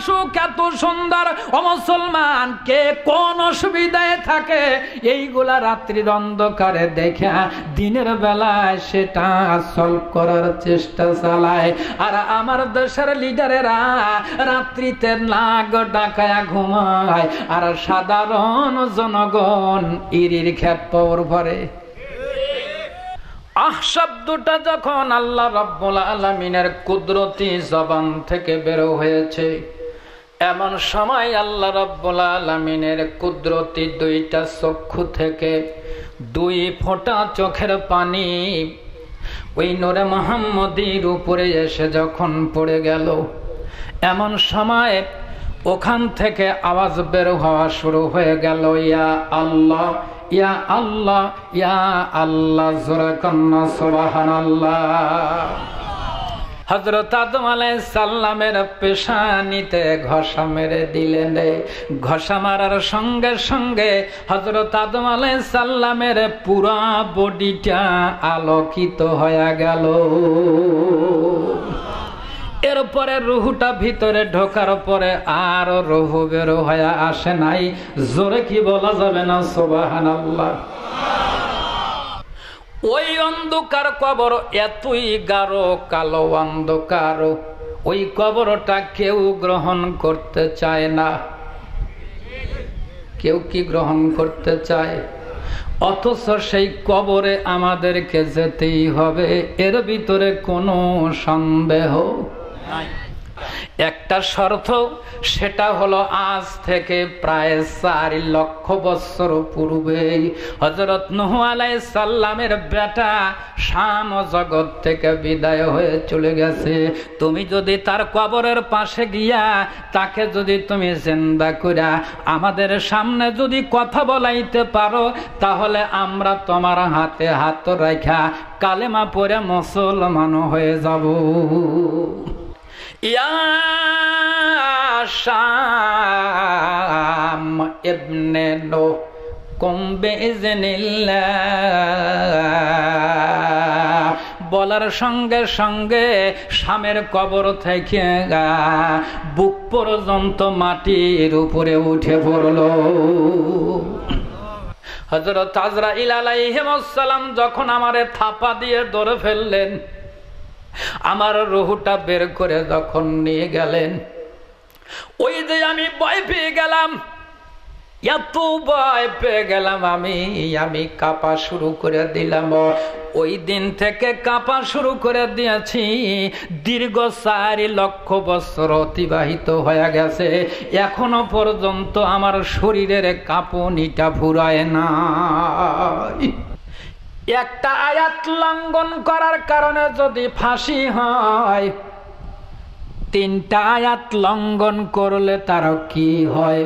আসুক, এত সুন্দর। ও মুসলমান, কে কোন অসুবিধায় থাকে এইগুলা রাত্রির অন্ধকারে দেখে দিনের বেলায় সেটা সলভ করার চেষ্টা চালায়। আর আমার দেশের লিডারেরা রাত্রিতে নাক ডাকায়া ঘুমায়, আর সাধারণ জনগণ ইরির খেত পর ভরে। শব্দটা যখন আল্লাহ রাব্বুল আলামিনের কুদরতি জবান থেকে বের হয়েছে, এমন সময় আল্লাহ রাব্বুল আলামিনের কুদরতি দুইটা চক্ষু থেকে 2 ফোঁটা চোখের পানি ওই নূরে মুহাম্মদীর উপরে এসে যখন পড়ে গেল, এমন সময় ওখান থেকে আওয়াজ বের হওয়া শুরু হয়ে গেল, ইয়া আল্লাহ, ইয়া আল্লাহ, ইয়া আল্লাহ, জোরে কন্না সুবহানাল্লাহ। হযরত আদম আলাইহিস সালামের পেশানিতে ঘষা মেরে দিলেন। ঘষা মারার সঙ্গে সঙ্গে হযরত আদম আলাইহিস সালামের পুরা বডিটা আলোকিত হয়ে গেল। এরপরে রুহটা ভিতরে ঢোকার পরে আর রুহ বের হয়ে আসে নাই। জোরে কি বলা যাবে না সুবহানাল্লাহ। ওই অন্ধকার কবর এতই গাঢ় কালো অন্ধকার, ওই কবরটা কেউ গ্রহণ করতে চায় না। কেউ কি গ্রহণ করতে চায়? অথচ সেই কবরে আমাদেরকে যেতেই হবে, এর ভিতরে কোনো সন্দেহ নাই। একটা শর্ত, সেটা হলো আজ থেকে প্রায় 4 লক্ষ বছর পূর্বে হযরত নূহ আলাইহিস সালামের বেটা শাম জগৎ থেকে বিদায় হয়ে চলে গেছে। তুমি যদি তার কবরের পাশে গিয়া তাকে যদি তুমি জিন্দা কইরা আমাদের সামনে যদি কথা বলাইতে পারো, তাহলে আমরা তোমার হাতে হাত রাখা কালেমা পড়ে মুসলমান হয়ে যাব। ইয়া শাম ইবনে নূহ কুম বিইজনিল্লাহ বলার সঙ্গে সঙ্গে শামের কবর থেকে বুক পর্যন্ত মাটির উপরে উঠে পড়ল। হযরত আজরাইল আলাইহিস সালাম যখন আমারে থাপা দিয়ে ধরে ফেললেন, আমার রুহটা বের করে যখন নিয়ে গেলেন, ওই যে আমি ভয় পেয়ে গেলাম, এত ভয় পেয়ে গেলাম, আমি কাঁপা শুরু করে দিলাম। ওই দিন থেকে কাঁপা শুরু করে দিয়েছি। দীর্ঘ 4 লক্ষ বছর অতিবাহিত হয়ে গেছে, এখনো পর্যন্ত আমার শরীরের কাঁপুনিটা ফুরায় না। একটা আয়াত লঙ্ঘন করার কারণে যদি ফাঁসি হয়, 3টা আয়াত লঙ্ঘন করলে তার কি হয়?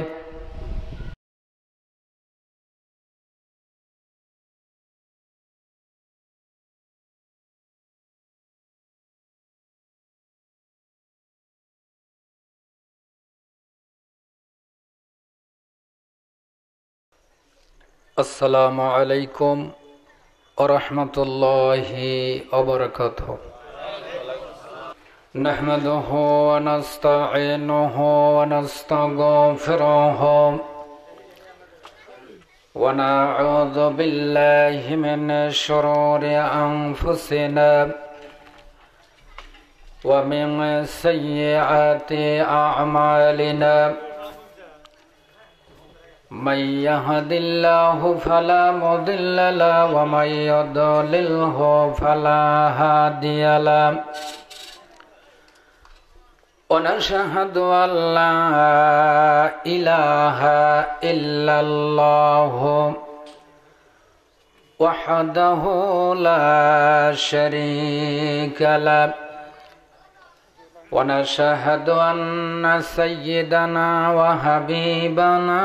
আসসালামু আলাইকুম ওয়া রাহমাতুল্লাহি ওয়া বারাকাতুহু। নাহমাদুহু ওয়া নাস্তাঈনুহু ওয়া নাস্তাগফিরুহু ওয়া নাউযু বিল্লাহি মিনাশ শুরুরি আনফুসিনা ওয়া মিন সাইয়্যাতি আ'মালিনা। من يهد الله فلا مضل له ومن يضلله فلا هادي له ونشهد أن لا إله إلا الله وحده لا شريك له ونشهد أن سيدنا وحبيبنا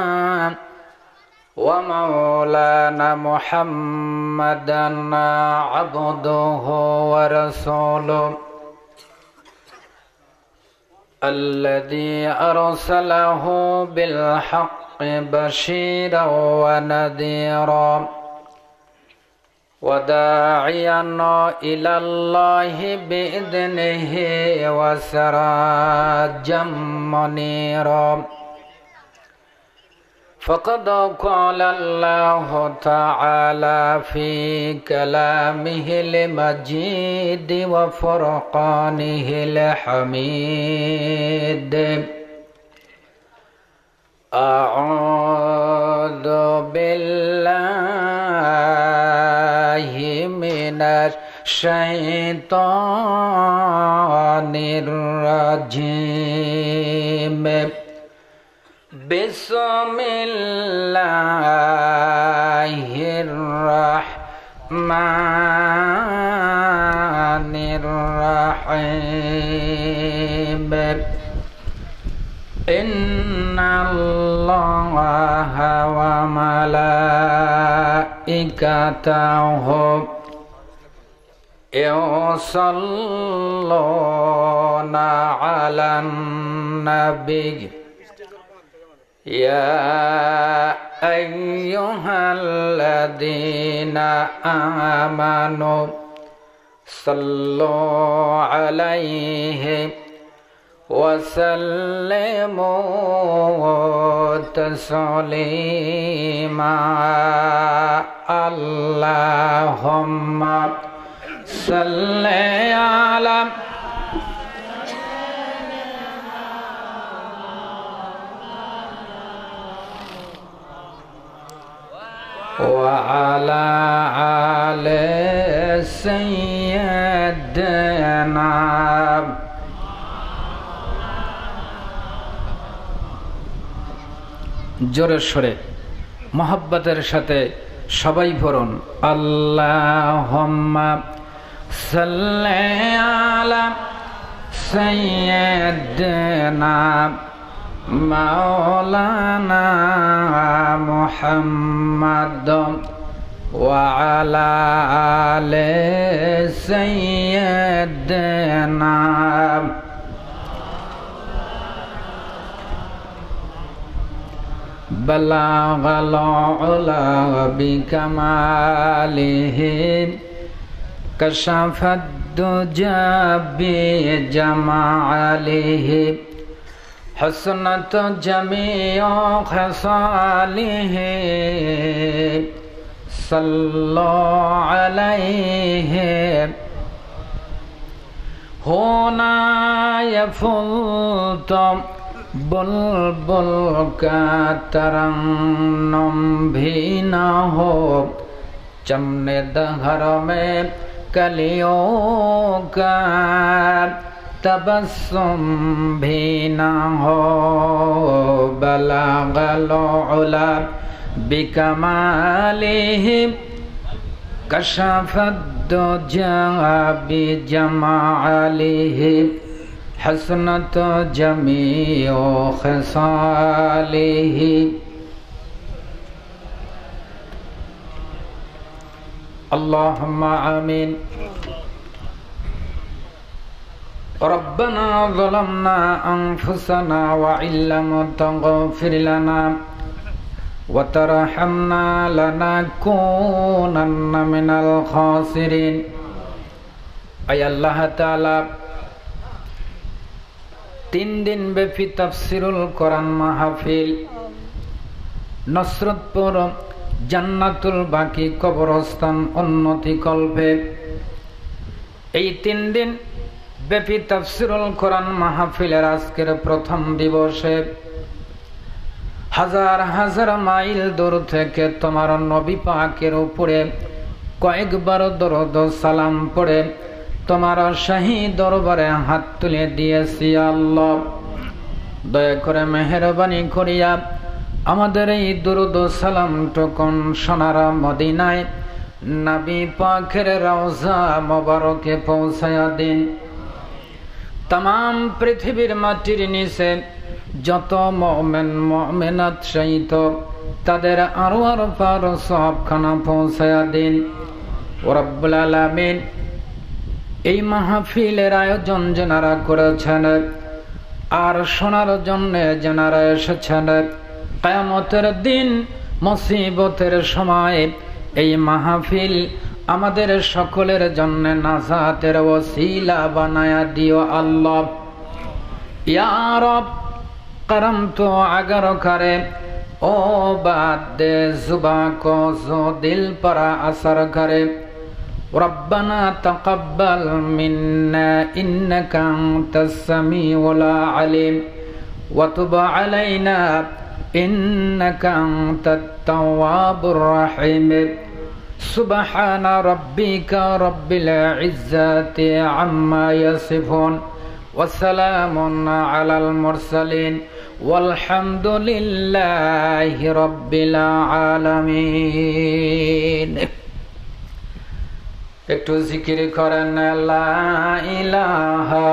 ومولانا محمدا عبده ورسوله الذي أرسله بالحق بشيرا ونذيرا وداعيا إلى الله بإذنه وسراجا منيرا فقد قال الله تعالى في كلامه المجيد وفرقانه الحميد أعوذ بالله من الشيطان الرجيم بسم الله الرحمن الرحيم إن الله وملائكته يصلون على النبي يا أيها الذين آمنوا صلوا عليه وسلموا تسليما اللهم صل على وعلى آل سيدنا জোরে সরে মোহাব্বতের সাথে সবাই পড়ুন আল্লাহুম্মা সাল্লি আলা সাইয়্যিদিনা মাওলানা মুহাম্মাদ ওয়া আলা আলি সাইয়্যিদিনা بلغ العلا بكماله كشف الدجى بجماله حسنت جميع خصاله صلوا عليه هنا يفوت बुलबुल का तरन्नुम भी न हो चमने दहर में कलियों का तबस्सुम भी न हो बलगल उला बिकमालिहि कशफद दुजा बिजमालिहि हसनत जमीओ खसालिहि अल्लाहुम्मा आमीन रब्बना ज़लमना अनफुसना व इल्लम तगफिर लना व तरहमना लनकूनन्न मिनल खासिरिन। आय अल्लाह ताआला 3 दिन ব্যাপী তাফসীরুল কোরআন মাহফিল নসরতপুর জান্নাতুল বাকি কবরস্থান উন্নতি কল্পে এই 3 দিন ব্যাপী তাফসীরুল কোরআন মাহফিলের আজকের প্রথম দিবসে হাজার হাজার মাইল দূর থেকে তোমার নবী পাকের উপরে কয়েকবার দরুদ ও সালাম পড়ে তোমার শাহী দরবারে হাত তুলে দিয়েছি। আল্লাহ দয়া করে মেহেরবানি করিয়া আমাদের এই দরুদ ও সালাম টুকুন সোনার মদিনায় নবী পাকের রওজা মোবারকে পৌঁছায়া দিন। तमाम পৃথিবীর মাটির নিচে যত মুমিন মুমিনাত শহীদ তাদের আরওয়ার পার সওয়াবখানা পৌঁছায়া দিন। রব্বুল আলামিন এই মাহফিলের আয়োজন যারা করেছেন আর শোনার জন্য যারা এসেছেন, কিয়ামতের দিন মুসিবতের সময় এই মাহফিল আমাদের সকলের জন্য নাজাতের ওসিলা বানায়া দিও আল্লাহ। ইয়া রব करम तो अगर करे ओ बात दे जुबा को जो दिल पर असर करे। रब्बना तक़ब्बल मिन्ना इन्नका अंतस समीउल अलीम व तुब अलैना इन्नका अंतत तव्वाबुर रहीम। सुब्हाना रब्बिका रब्बिल इज्जति अम्मा यसिफून वस्सलामुन अलल मुरसलीन वल्हम्दुलिल्लाहि रब्बिल आलामीन। একটু জিকির করেন লা ইলাহা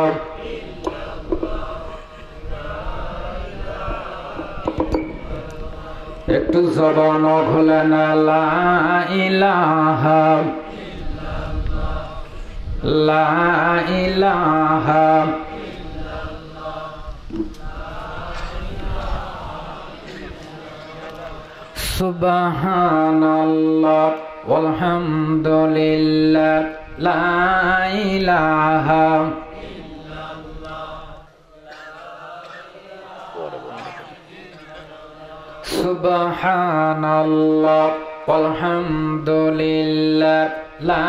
একটু জবান খুলেন লা ইলাহা লা ইলাহা সুবহানাল্লাহ ওয়ালহামদুলিল্লাহ লা ইলাহা সুবহানাল্লাহ ওয়ালহামদুলিল্লাহ লা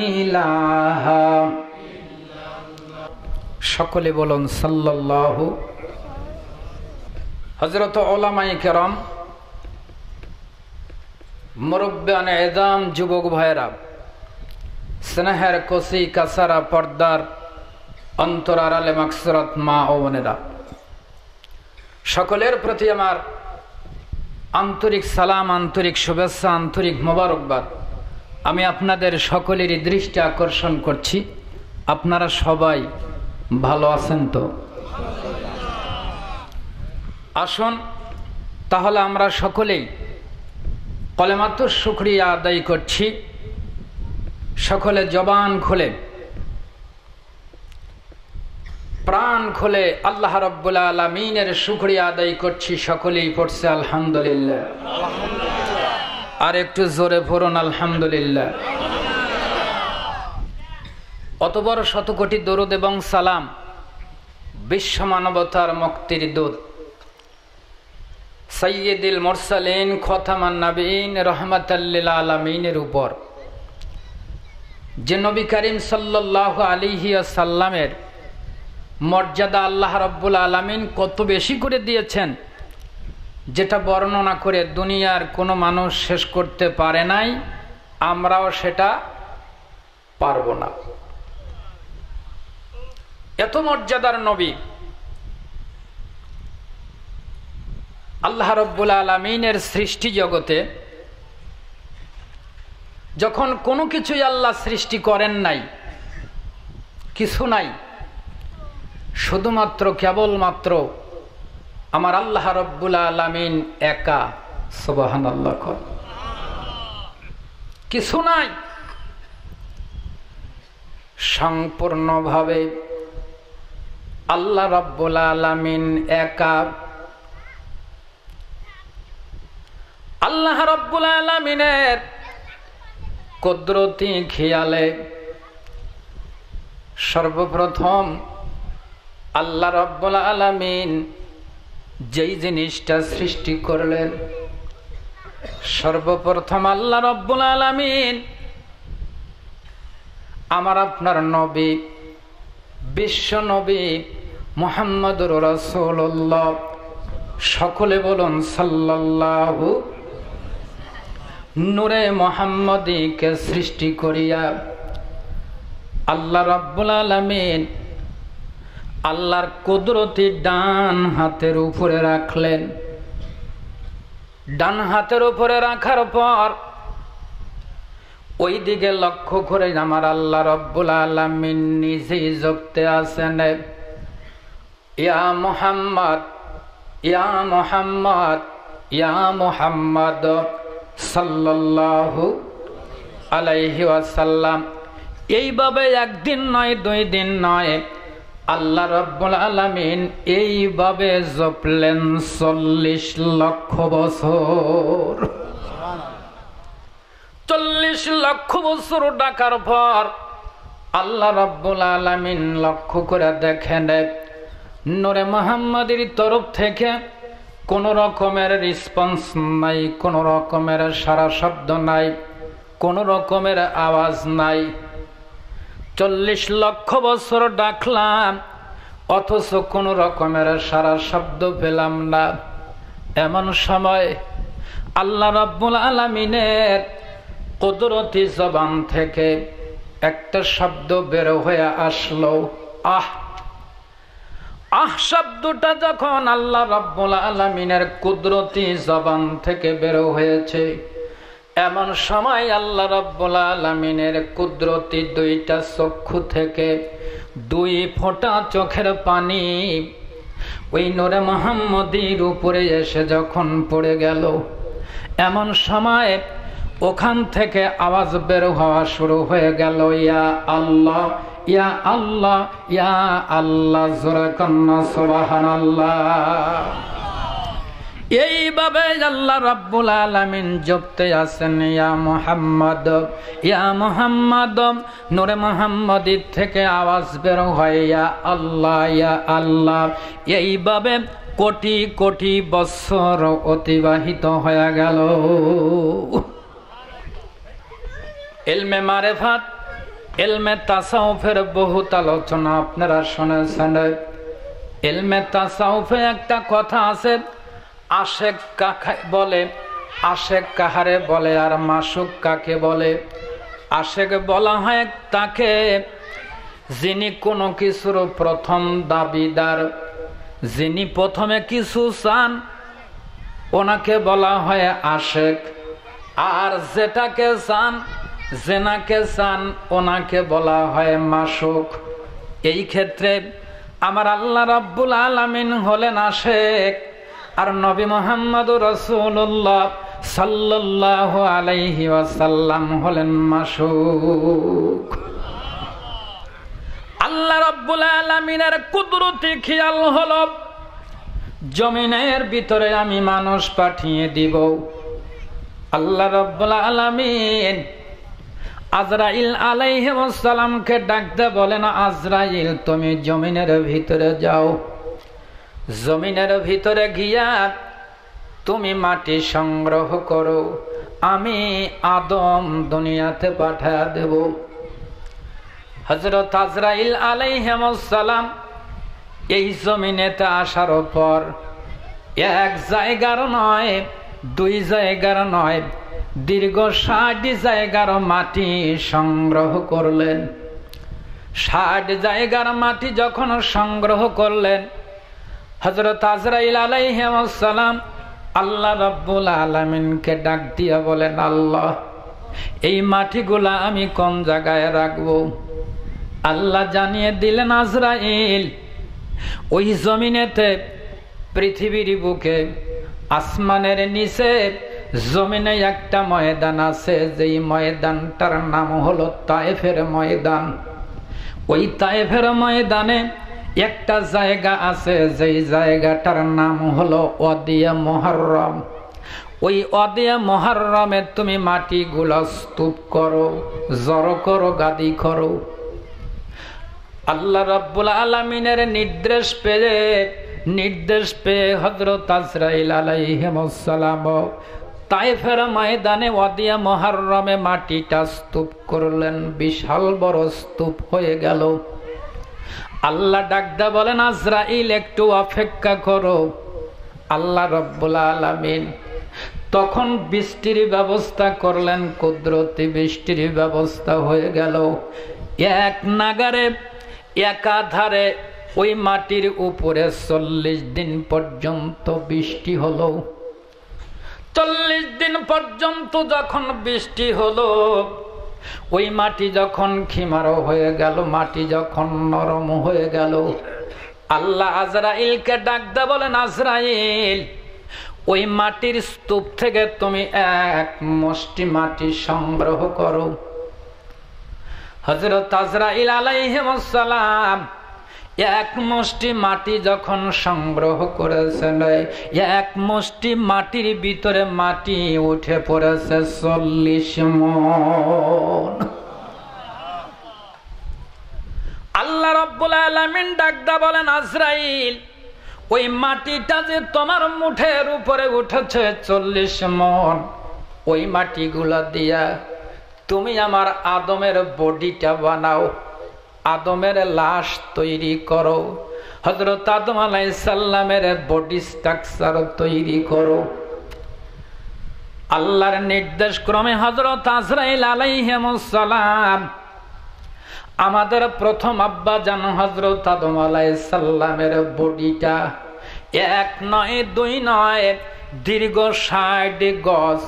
ইলাহা। সকলে বলুন সাল্লাল্লাহু। হযরত উলামায়ে কেরাম, মুরব্বিয়ান এযাম, যুবক ভাইরা, স্নেহের কসি কাসারা পর্দার অন্তরার আলে মাগফিরাত মা ও বোনেরা, সকলের প্রতি আমার আন্তরিক সালাম, আন্তরিক শুভেচ্ছা, আন্তরিক মোবারকবাদ। আমি আপনাদের সকলেরই দৃষ্টি আকর্ষণ করছি, আপনারা সবাই ভালো আছেন তো? আসুন তাহলে আমরা সকলেই কলেমাতুর শুকরিয়া আদায় করছি। সকলে জবান খুলে, প্রাণ খুলে আল্লাহ রাব্বুল আলামিনের শুকরিয়া আদায় করছি। সকলেই পড়ছে আলহামদুলিল্লাহ। আর একটু জোরে পড়ুন আলহামদুলিল্লাহ। অত বড় শত কোটি দরুদ এবং সালাম বিশ্ব মানবতার মুক্তির দূত সাইয়্যিদুল মুরসালিন খতামান নবীন রাহমাতাল লিল আলামিনের উপর, যে নবী করিম সাল্লাল্লাহু আলাইহি ওয়াসাল্লামের মর্যাদা আল্লাহ রাব্বুল আলামিন কত বেশি করে দিয়েছেন, যেটা বর্ণনা করে দুনিয়ার কোনো মানুষ শেষ করতে পারে নাই, আমরাও সেটা পারব না। এত মর্যাদার নবী আল্লাহ রাব্বুল আলামিনের সৃষ্টি জগতে যখন কোনো কিছুই আল্লাহ সৃষ্টি করেন নাই, কিছু নাই, শুধুমাত্র কেবলমাত্র আমার আল্লাহ রাব্বুল আলামিন একা। সুবহানাল্লাহ। কিছু নাই, সম্পূর্ণভাবে আল্লাহ রাব্বুল আলামিন একা। আল্লাহ রাব্বুল আলামিনের কুদরতি খেয়ালে সর্বপ্রথম আল্লাহ রাব্বুল আলামিন যেই জিনিসটা সৃষ্টি করলেন, সর্বপ্রথম আল্লাহ রাব্বুল আলামিন আমার আপনার নবী, বিশ্ব নবী মুহাম্মদুর রাসূলুল্লাহ, সকলে বলুন সাল্লাল্লাহু, নূরে মুহাম্মদীকে সৃষ্টি করিয়া আল্লাহ রাব্বুল আলামিন আল্লাহর কুদরতি ডান হাতের উপরে রাখলেন। ডান হাতের উপরে রাখার পর ওই দিকে লক্ষ্য করে আমার আল্লাহ রাব্বুল আলামিন নিজেই জপতে আছেন, ইয়া মুহাম্মদ, ইয়া মুহাম্মদ, ইয়া মুহাম্মদ সাল্লাল্লাহু আলাইহি ওয়াসাল্লাম। এইভাবে একদিন নয়, দুই দিন নয়, আল্লাহ রাব্বুল আলামিন এইভাবে জপলেন 40 লক্ষ বছর। 40 লক্ষ বছর ডাকার পর আল্লাহ রাব্বুল আলামিন লক্ষ্য করে দেখেন নূরে মুহাম্মদের তরফ থেকে কোন রকমের রেসপন্স নাই, কোন রকমের সারা শব্দ নাই, কোন রকমের আওয়াজ নাই। 40 লক্ষ বছর ডাকলাম, অথচ কোন রকমের সারা শব্দ পেলাম না। এমন সময় আল্লাহ রাব্বুল আলামিনের কুদরতি জবান থেকে একটা শব্দ বের হয়ে আসলো, আহ। আহ শব্দটা যখন আল্লাহ রাব্বুল আলামিনের কুদরতি জবান থেকে বের হয়েছে, এমন সময় আল্লাহ রাব্বুল আলামিনের কুদরতি দুইটা চক্ষু থেকে 2 ফোঁটা চোখের পানি ওই নূরে মুহাম্মদীর উপরে এসে যখন পড়ে গেল, এমন সময় ওখান থেকে আওয়াজ বের হওয়া শুরু হয়ে গেল, ইয়া আল্লাহ, ইয়া আল্লাহ, ইয়া আল্লাহ, জোরে কন্না সুবহানাল্লাহ। এইভাবে আল্লাহ রাব্বুল আলামিন জপতে আছেন, ইয়া মুহাম্মদ, ইয়া মুহাম্মদ। নূরে মুহাম্মদীর থেকে আওয়াজ বের হয়, ইয়া আল্লাহ, ইয়া আল্লাহ। এইভাবে কোটি কোটি বছর অতিবাহিত হয়ে গেল। ইলমে মারিফাত, ইলমে তাসাউফের বহুত আলোচনা আপনারা শুনেছেন। ইলমে তাসাউফে একটা কথা আছে, আশেক কাকে বলে, আশেক কাহারে বলে, আর মাশুক কাকে বলে। আশেক বলা হয় তাকে যিনি কোনো কিছুর প্রথম দাবিদার, যিনি প্রথমে কিছু চান ওনাকে বলা হয় আশেক। আর যেটাকে চান, জেনাকে চান, ওনাকে বলা হয় মাশুক। এই ক্ষেত্রে আমার আল্লাহ রাব্বুল আলামিন হলেন আশেক, আর নবী মুহাম্মদুর রাসূলুল্লাহ সাল্লাল্লাহু আলাইহি ওয়াসাল্লাম হলেন মাশুক। আল্লাহ রাব্বুল আলামিনের কুদরতি খেয়াল হলো, জমিনের ভিতরে আমি মানুষ পাঠিয়ে দিব। আল্লাহ রাব্বুল আলামিন আজরাইল আলাইহিস সালামকে ডাকতে বলেন, আজরাইল তুমি জমিনের ভিতরে যাও, জমিনের ভিতরে গিয়া তুমি মাটি সংগ্রহ করো, আমি আদম দুনিয়াতে পাঠিয়ে দেব। হযরত আজরাইল আলাইহিস সালাম এই জমিনেতে আসার পর এক জায়গার নয়, 2 জায়গার নয়, দীর্ঘ 60 জায়গার মাটি সংগ্রহ করলেন। 60 জায়গার মাটি যখন সংগ্রহ করলেন, হযরত আজরাইল আলাইহিস সালাম আল্লাহ রাব্বুল আলামিনকে ডাক দিয়া বলেন, আল্লাহ এই মাটিগুলা আমি কোন জায়গায় রাখবো? আল্লাহ জানিয়ে দিলেন, আজরাইল ওই জমিনেতে, পৃথিবীর বুকে, আসমানের নিচে জমিনে একটা ময়দান আছে, যেই ময়দানটার নাম হলো তায়েফের ময়দান। ওই তায়েফের ময়দানে একটা জায়গা আছে, যেই জায়গাটার নাম হলো ওয়াদিয়ে মুহাররম। ওই ওয়াদিয়ে মুহাররমে তুমি মাটিগুলো স্তূপ করো, জড়ো করো, গাদি করো। আল্লাহ রাব্বুল আলামিনের নির্দেশ পেয়ে হযরত আজরাইল আলাইহিস সালাম তায়েফের ময়দানে ওয়াদিয়ে মুহাররমে মাটিটা স্তূপ করলেন। বিশাল বড় স্তূপ হয়ে গেল। আল্লাহ ডাকদা বলেন, আজরাইল একটু অপেক্ষা করো। আল্লাহ রাব্বুল আলামিন তখন বৃষ্টির ব্যবস্থা করলেন, কুদরতি বৃষ্টির ব্যবস্থা হয়ে গেল। এক নাগারে একাধারে ওই মাটির উপরে 40 দিন পর্যন্ত বৃষ্টি হলো। 40 দিন পর্যন্ত যখন বৃষ্টি হলো, ওই মাটি যখন খিমার হয়ে গেল, মাটি যখন নরম হয়ে গেল, আল্লাহ আজরাইলকে ডাকদা বলেন, আজরাইল ওই মাটির স্তূপ থেকে তুমি এক মুষ্টি মাটি সংগ্রহ করো। হযরত আজরাইল আলাইহিস সালাম এক মুষ্টি মাটি যখন সংগ্রহ করেছেন, এক মুষ্টি মাটির ভিতরে মাটি উঠে পড়েছে 40 মণ। আল্লাহ রাব্বুল আলামিন ডাকদা বলেন, আজরাইল, ওই মাটিটা যে তোমার মুঠের উপরে উঠেছে 40 মণ, ওই মাটিগুলা দিয়া তুমি আমার আদমের বডিটা বানাও, আদমের লাশ তৈরি করো, হযরত আদম আলাইহিস সালামের বডি স্ট্রাকচার তৈরি করো। আল্লাহর নির্দেশ ক্রমে হযরত আজরাইল আলাইহিস সালাম আমাদের প্রথম আব্বা জান হযরত আদম আলাইহিস সালামের বডিটা 1 নয় 2 নয় দীর্ঘ 60 গজ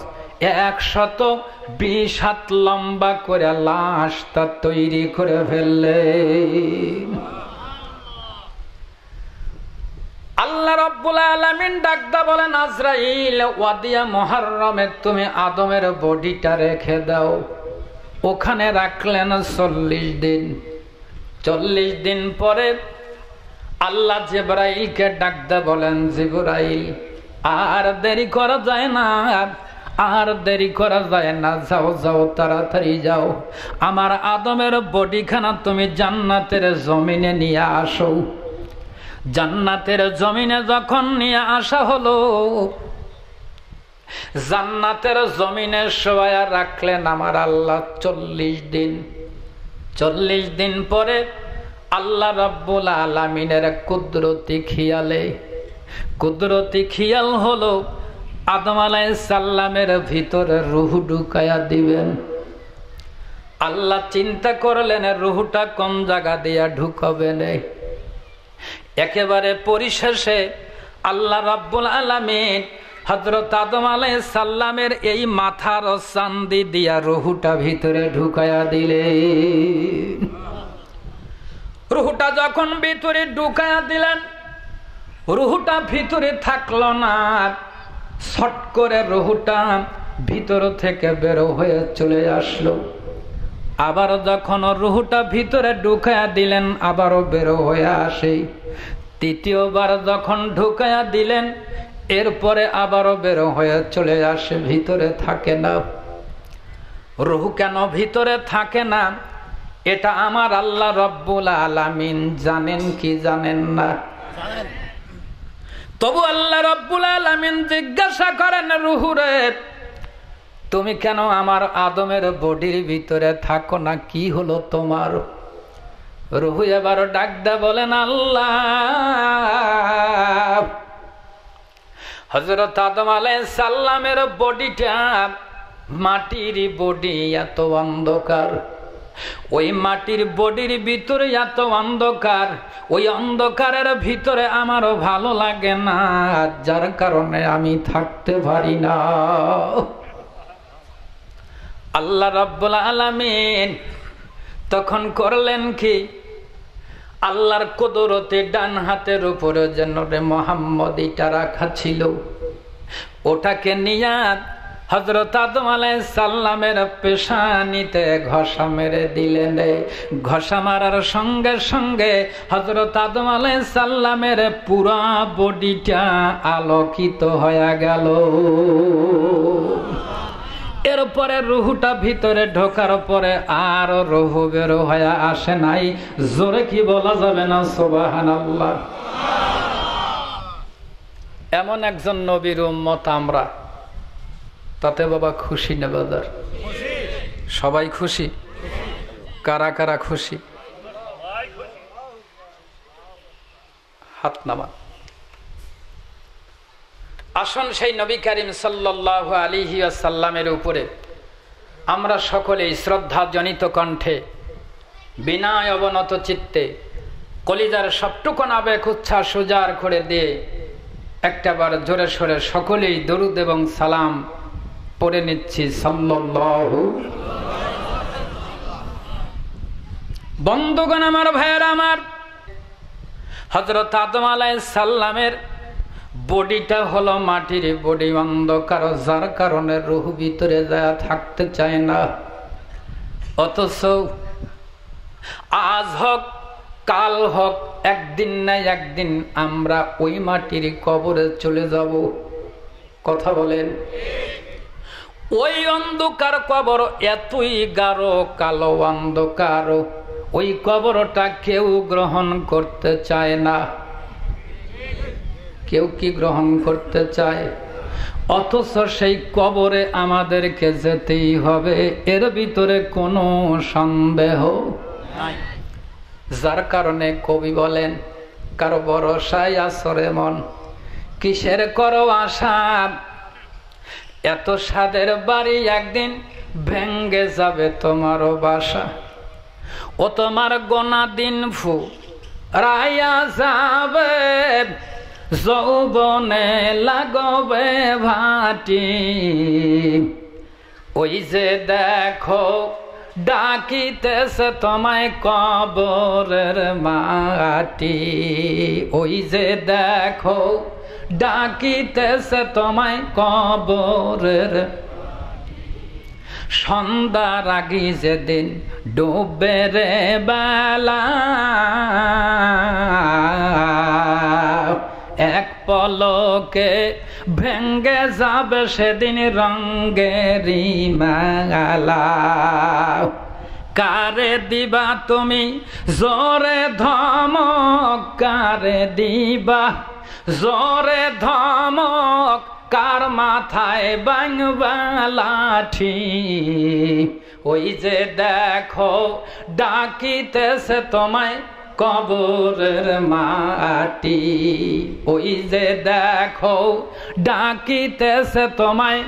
120 হাত লম্বা করে লাশটা তৈরি করে ফেললেন। আল্লাহ রাব্বুল আলামিন ডাকদা বলেন, আজরাইল, ওয়াদিয়া মুহাররমে তুমি আদমের বডিটা রেখে দাও। ওখানে রাখলেন 40 দিন। 40 দিন পরে আল্লাহ জিবরাইলকে ডাকদা বলেন, জিবরাইল, আর দেরি করা যায় না, আর দেরি করা যায় না, যাও যাও তাড়াতাড়ি যাও, আমার আদমের বডিখানা তুমি জান্নাতের জমিনে নিয়ে আসো। জান্নাতের জমিনে যখন নিয়ে আসা হলো, জান্নাতের জমিনে শোয়া রাখলেন আমার আল্লাহ 40 দিন। 40 দিন পরে আল্লাহ রাব্বুল আলামিনের কুদরতি খেয়াল হলো আদম আলাইহিস সালামের ভিতরে রূহ ঢুকায়া দিবেন। আল্লাহ চিন্তা করলেন রূহটা কোন জায়গা দিয়া ঢুকাবেন। একেবারে পরিশেষে আল্লাহ রাব্বুল আলামিন হযরত আদম আলাইহিস সালামের এই মাথার চান্দি দিয়া রূহটা ভিতরে ঢুকায়া দিলেন। রূহটা যখন ভিতরে ঢুকায়া দিলেন, রূহটা ভিতরে থাকলো না, ছট করে রূহটা ভিতর থেকে বের হয়ে চলে আসলো। আবার যখন রূহটা ভিতরে ঢুকায়া দিলেন, আবারও বের হয়ে আসে। তৃতীয়বার যখন ঢুকায়া দিলেন, এরপরে আবারও বের হয়ে চলে আসে, ভিতরে থাকে না। রূহ কেন ভিতরে থাকে না, এটা আমার আল্লাহ রাব্বুল আলামিন জানেন কি জানেন না? তবু আল্লাহ রাব্বুল আলামিন জিজ্ঞাসা করেন, রূহরে, তুমি কেন আমার আদমের বডির ভিতরে থাকো না, কি হলো তোমার? রূহ এবার ডাকদা বলেন, আল্লাহ, হযরত আদম আলাইহিস সালামের বডিটা মাটির বডি, এত অন্ধকার, ওই মাটির বডির ভিতরে এত অন্ধকার, ওই অন্ধকারের ভিতরে আমারও ভালো লাগে না, যার কারণে আমি থাকতে পারি না। আল্লাহ রাব্বুল আলামিন তখন করলেন কি, আল্লাহর কুদরতে ডান হাতের উপরে যেন মুহাম্মদীটা রাখা ছিল, ওটাকে নিয়ে হযরত আদম আলাইহিস সালামের পেশানিতে ঘষা মেরে দিলেন। ঘষা মারার সঙ্গে সঙ্গে হযরত আদম আলাইহিস সালামের পুরা বডিটা আলোকিত হয়ে গেল। এরপরে রূহটা ভিতরে ঢোকার পরে আর রূহ বের হয়ে আসে নাই। জোরে কি বলা যাবে না সুবহানাল্লাহ? এমন একজন নবীর উম্মত আমরা, তাতে বাবা খুশি না বাজার? সবাই খুশি? কারা কারা খুশি? হাত নামান। আসুন সেই নবী করিম সাল্লাল্লাহু আলাইহি ওয়াসাল্লামের উপরে আমরা সকলেই শ্রদ্ধাজনিত কণ্ঠে বিনয় অবনত চিত্তে কলিজার সবটুকুন আবেগ উচ্ছ্বাস উজাড় করে দিয়ে একটাবার জোরে সোরে সকলেই দরুদ এবং সালাম পড়ে নিচ্ছি সাল্লাল্লাহু। বন্ধুগণ আমার, ভাইয়েরা আমার, হযরত আদম আলাইহিস সালামের বডিটা হলো মাটির বডি, অন্ধকার, যার কারণে রূহ ভিতরে যায় থাকতে চায় না। অথচ আজ হোক কাল হোক একদিন না একদিন আমরা ওই মাটির কবরে চলে যাব। কথা বলেন। ওই অন্ধকার কবর এতই গাঢ় কালো অন্ধকার, ওই কবরটা কেউ গ্রহণ করতে চায় না। কেউ কি গ্রহণ করতে চায়? অথচ সেই কবরে আমাদেরকে যেতেই হবে, এর ভিতরে কোনো সন্দেহ নাই। যার কারণে কবি বলেন, কারো ভরসায় আসরে মন, কিসের করো আশা, এত স্বাদের বাড়ি একদিন ভেঙ্গে যাবে তোমারও বাসা। ও তোমার গোনা দিন ফু রায়া যাবে, যৌবনে লাগবে ভাটি। ওই যে দেখো ডাকিতেছে তোমায় কবরের মাটি, ওই যে দেখো ডাকিতেছে তোমায় কবরের। সন্ধ্যার আগে যেদিন ডুবে রে বেলা, এক পলকে ভেঙ্গে যাবে সেদিন রঙ্গেরি মালা। কারে দিবা তুমি জোরে ধমক, কারে দিবা জোরে ধমক, কার মাথায় বাংবা লাঠি। ওই যে দেখো ডাকিতেছে তোমায় কবরের মাটি, ওই যে দেখো ডাকিতেছে তোমায়।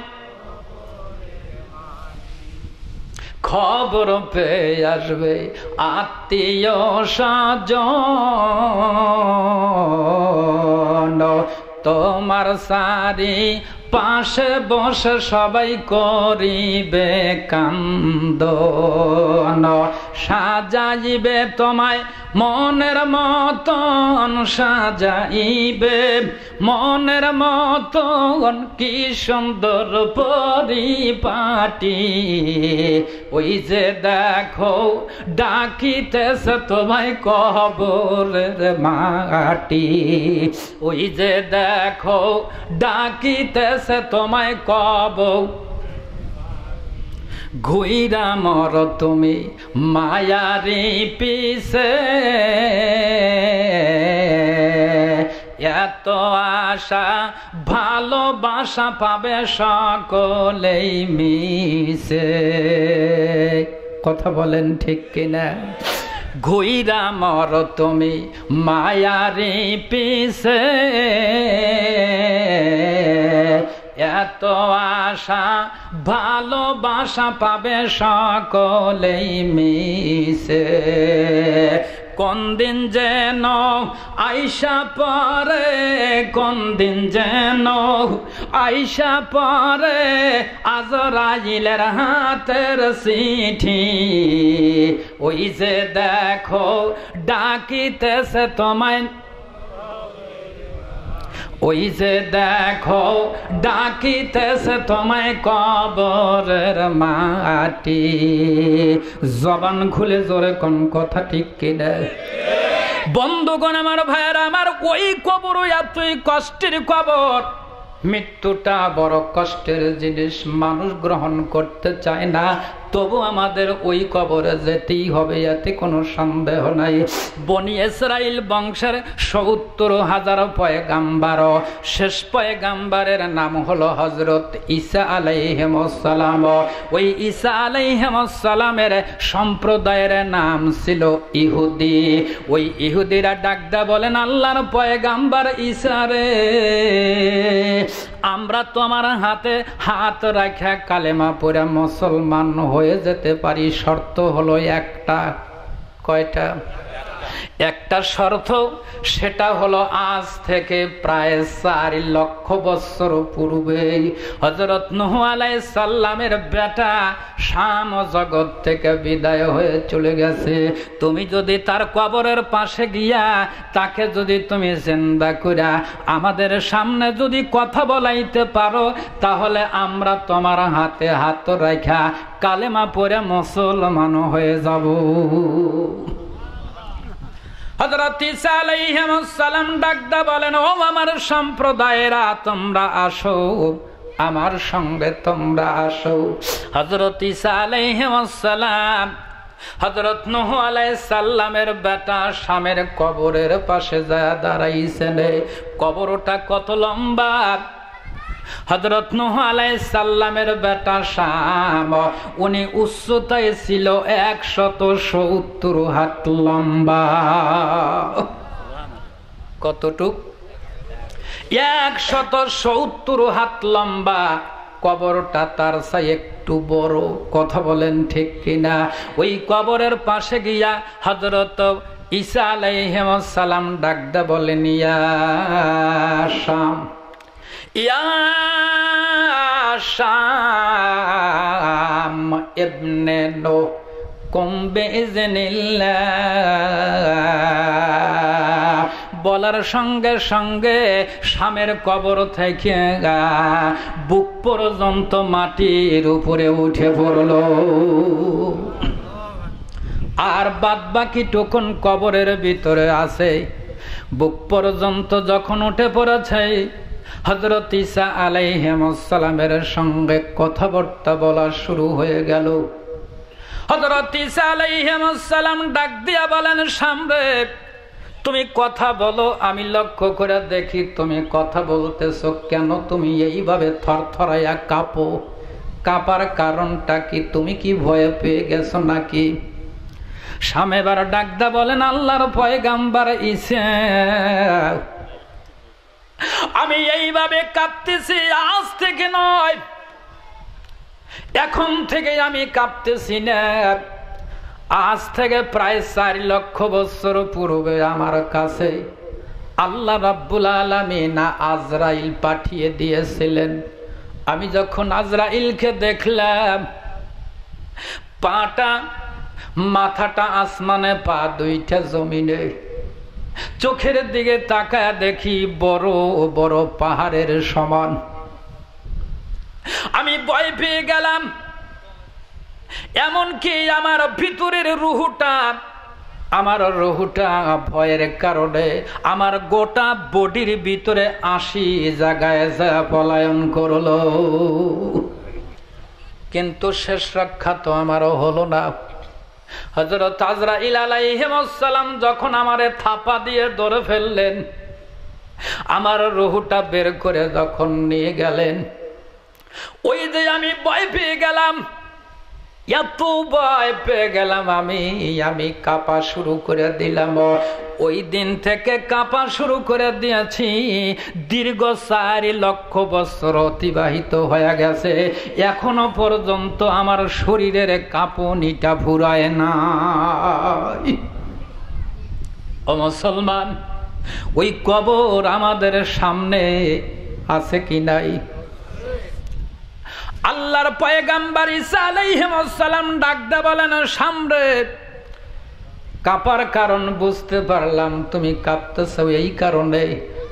খবর পেয়ে আসবে আত্মীয় স্বজন, তোমার সারি পাশে বসে সবাই করিবে কান্দন। সাজাইবে তোমায় মনের মতন, সাজাইবে মনের মতন, কি সুন্দর পরিপাটি। ওই যে দেখো ডাকিতেছে তোমায় কবরের মাটি, ওই যে দেখো ডাকিতেছে তোমায় কবর। ঘুইরা মর তুমি মায়ারি পিছে, এত আশা ভালোবাসা পাবে সকলেই মিশে। কথা বলেন ঠিক কিনা? ঘুইরা মর তুমি মায়ারি পিছে, এত আশা ভালোবাসা পাবে সকলেই মিশে। কোন দিন যেন আইসা পরে, কোন দিন যেন আইসা পরে আজরাইলের হাতের চিঠি। ওই যে দেখো ডাকিতেছে তোমায়, ওই যে দেখো ডাকিতেছে তোমায় কবরের মাটি। জবান খুলে জোরে কোন কথা ঠিক কিনা? বন্ধুগণ আমার, ভাইয়েরা আমার, ওই কবর এতই কষ্টের কবর, মৃত্যুটা বড় কষ্টের জিনিস, মানুষ গ্রহণ করতে চায় না, তবু আমাদের ওই কবরে যেতেই হবে, এতে কোনো সন্দেহ নাই। বনি ইসরাইল বংশের ৭০,০০০ পয়গাম্বার, শেষ পয়গাম্বারের নাম হলো হযরত ঈসা আলাইহিস সালাম। ওই ঈসা আলাইহিস সালামের সম্প্রদায়ের নাম ছিল ইহুদি। ওই ইহুদিরা ডাকদা বলেন, আল্লাহর পয়গাম্বার ঈসা রে, আমরা তোমার হাতে হাত রাখা কালেমা পড়ে মুসলমান হয়ে যেতে পারি, শর্ত হলো একটা। কয়টা? একটা শর্ত, সেটা হলো আজ থেকে প্রায় ৪ লক্ষ বছর পূর্বে হযরত নূহ আলাইহিস সালামের বেটা শাম জগৎ থেকে বিদায় হয়ে চলে গেছে। তুমি যদি তার কবরের পাশে গিয়া তাকে যদি তুমি জিন্দা কইরা আমাদের সামনে যদি কথা বলাইতে পারো, তাহলে আমরা তোমার হাতে হাত রাখা কালেমা পড়ে মুসলমান হয়ে যাব। হযরত ঈসা আলাইহিস সালাম ডাকদা বলেন, ও আমার সম্প্রদায়েরা তোমরা আসো, আমার সঙ্গে তোমরা আসো। হযরত ঈসা আলাইহিস সালাম হযরত নূহ আলাইহিস সালামের বেটা শামের কবরের পাশে যায় দাঁড়াইছেন। কবরটা কত লম্বা! হযরত নূহ আলাইহিস সালামের বেটা শাম, উনি উচ্চতায় ছিল 170 হাত লম্বা। কতটুক? 170 হাত লম্বা। কবরটা তার চাই একটু বড়। কথা বলেন ঠিক কিনা? ওই কবরের পাশে গিয়া হযরত ঈসা আলাইহিস সালাম ডাকদা বলেন, ইয়া শাম, ইয়া শাম ইবনে নূহ কুম বিইজনিল্লাহ। বলার সঙ্গে সঙ্গে শামের কবর থেকে বুক পর্যন্ত মাটির উপরে উঠে পড়ল। আর বাদ বাকি টুকুন কবরের ভিতরে আছে। বুক পর্যন্ত যখন উঠে পড়েছে, হযরত ঈসা আলাইহিস সালামের সঙ্গে কথাবার্তা বলা শুরু হয়ে গেল। হযরত ঈসা আলাইহিস সালাম ডাক দিয়া বলেন, শামরে তুমি কথা বলো, আমি লক্ষ্য করে দেখি তুমি কথা বলতেছো কেন? তুমি এইভাবে থরথরাইয়া কাঁপো, কাঁপার কারণটা কি? তুমি কি ভয় পেয়ে গেছো নাকি? শাম এবার ডাকদা বলেন, আল্লাহর পয়গাম্বর ঈসা, আমি এইভাবে কাঁপতেছি আজ থেকে নয়, এখন থেকে আমি কাঁপতেছি না। আজ থেকে প্রায় 4 লক্ষ বছর পূর্বে আমার কাছে আল্লাহ রাব্বুল আলামিন আজরাইল পাঠিয়ে দিয়েছিলেন। আমি যখন আজরাইলকে দেখলাম, পাটা মাথাটা আসমানে, পা দুইটা জমিনে, চোখের দিকে তাকায় দেখি বড় বড় পাহাড়ের সমান। আমি ভয় পেয়ে গেলাম। এমনকি আমার ভিতরের রুহটা ভয়ের কারণে আমার গোটা বডির ভিতরে 80 জায়গায় যা পলায়ন করলো। কিন্তু শেষ রক্ষা তো আমারও হলো না। হযরত আজরাইল আলাইহিস সালাম যখন আমারে থাপা দিয়ে ধরে ফেললেন, আমার রুহটা বের করে যখন নিয়ে গেলেন, ওই যে আমি ভয় পেয়ে গেলাম, এত ভয় পেয়ে গেলাম, আমি কাঁপা শুরু করে দিলাম। ওই দিন থেকে কাঁপা শুরু করে দিয়েছি। দীর্ঘ 4 লক্ষ বছর অতিবাহিত হয়ে গেছে, এখনো পর্যন্ত আমার শরীরের কাঁপুনিটা ফুরায় না। ও মুসলমান, ওই কবর আমাদের সামনে আছে কি নাই? আল্লাহর পয়গাম্বর ঈসা আলাইহিস সালাম ডাকদা বলেন, সামনে কাঁপার কারণ বুঝতে পারলাম, তুমি কাঁপতেছো এই কারণে।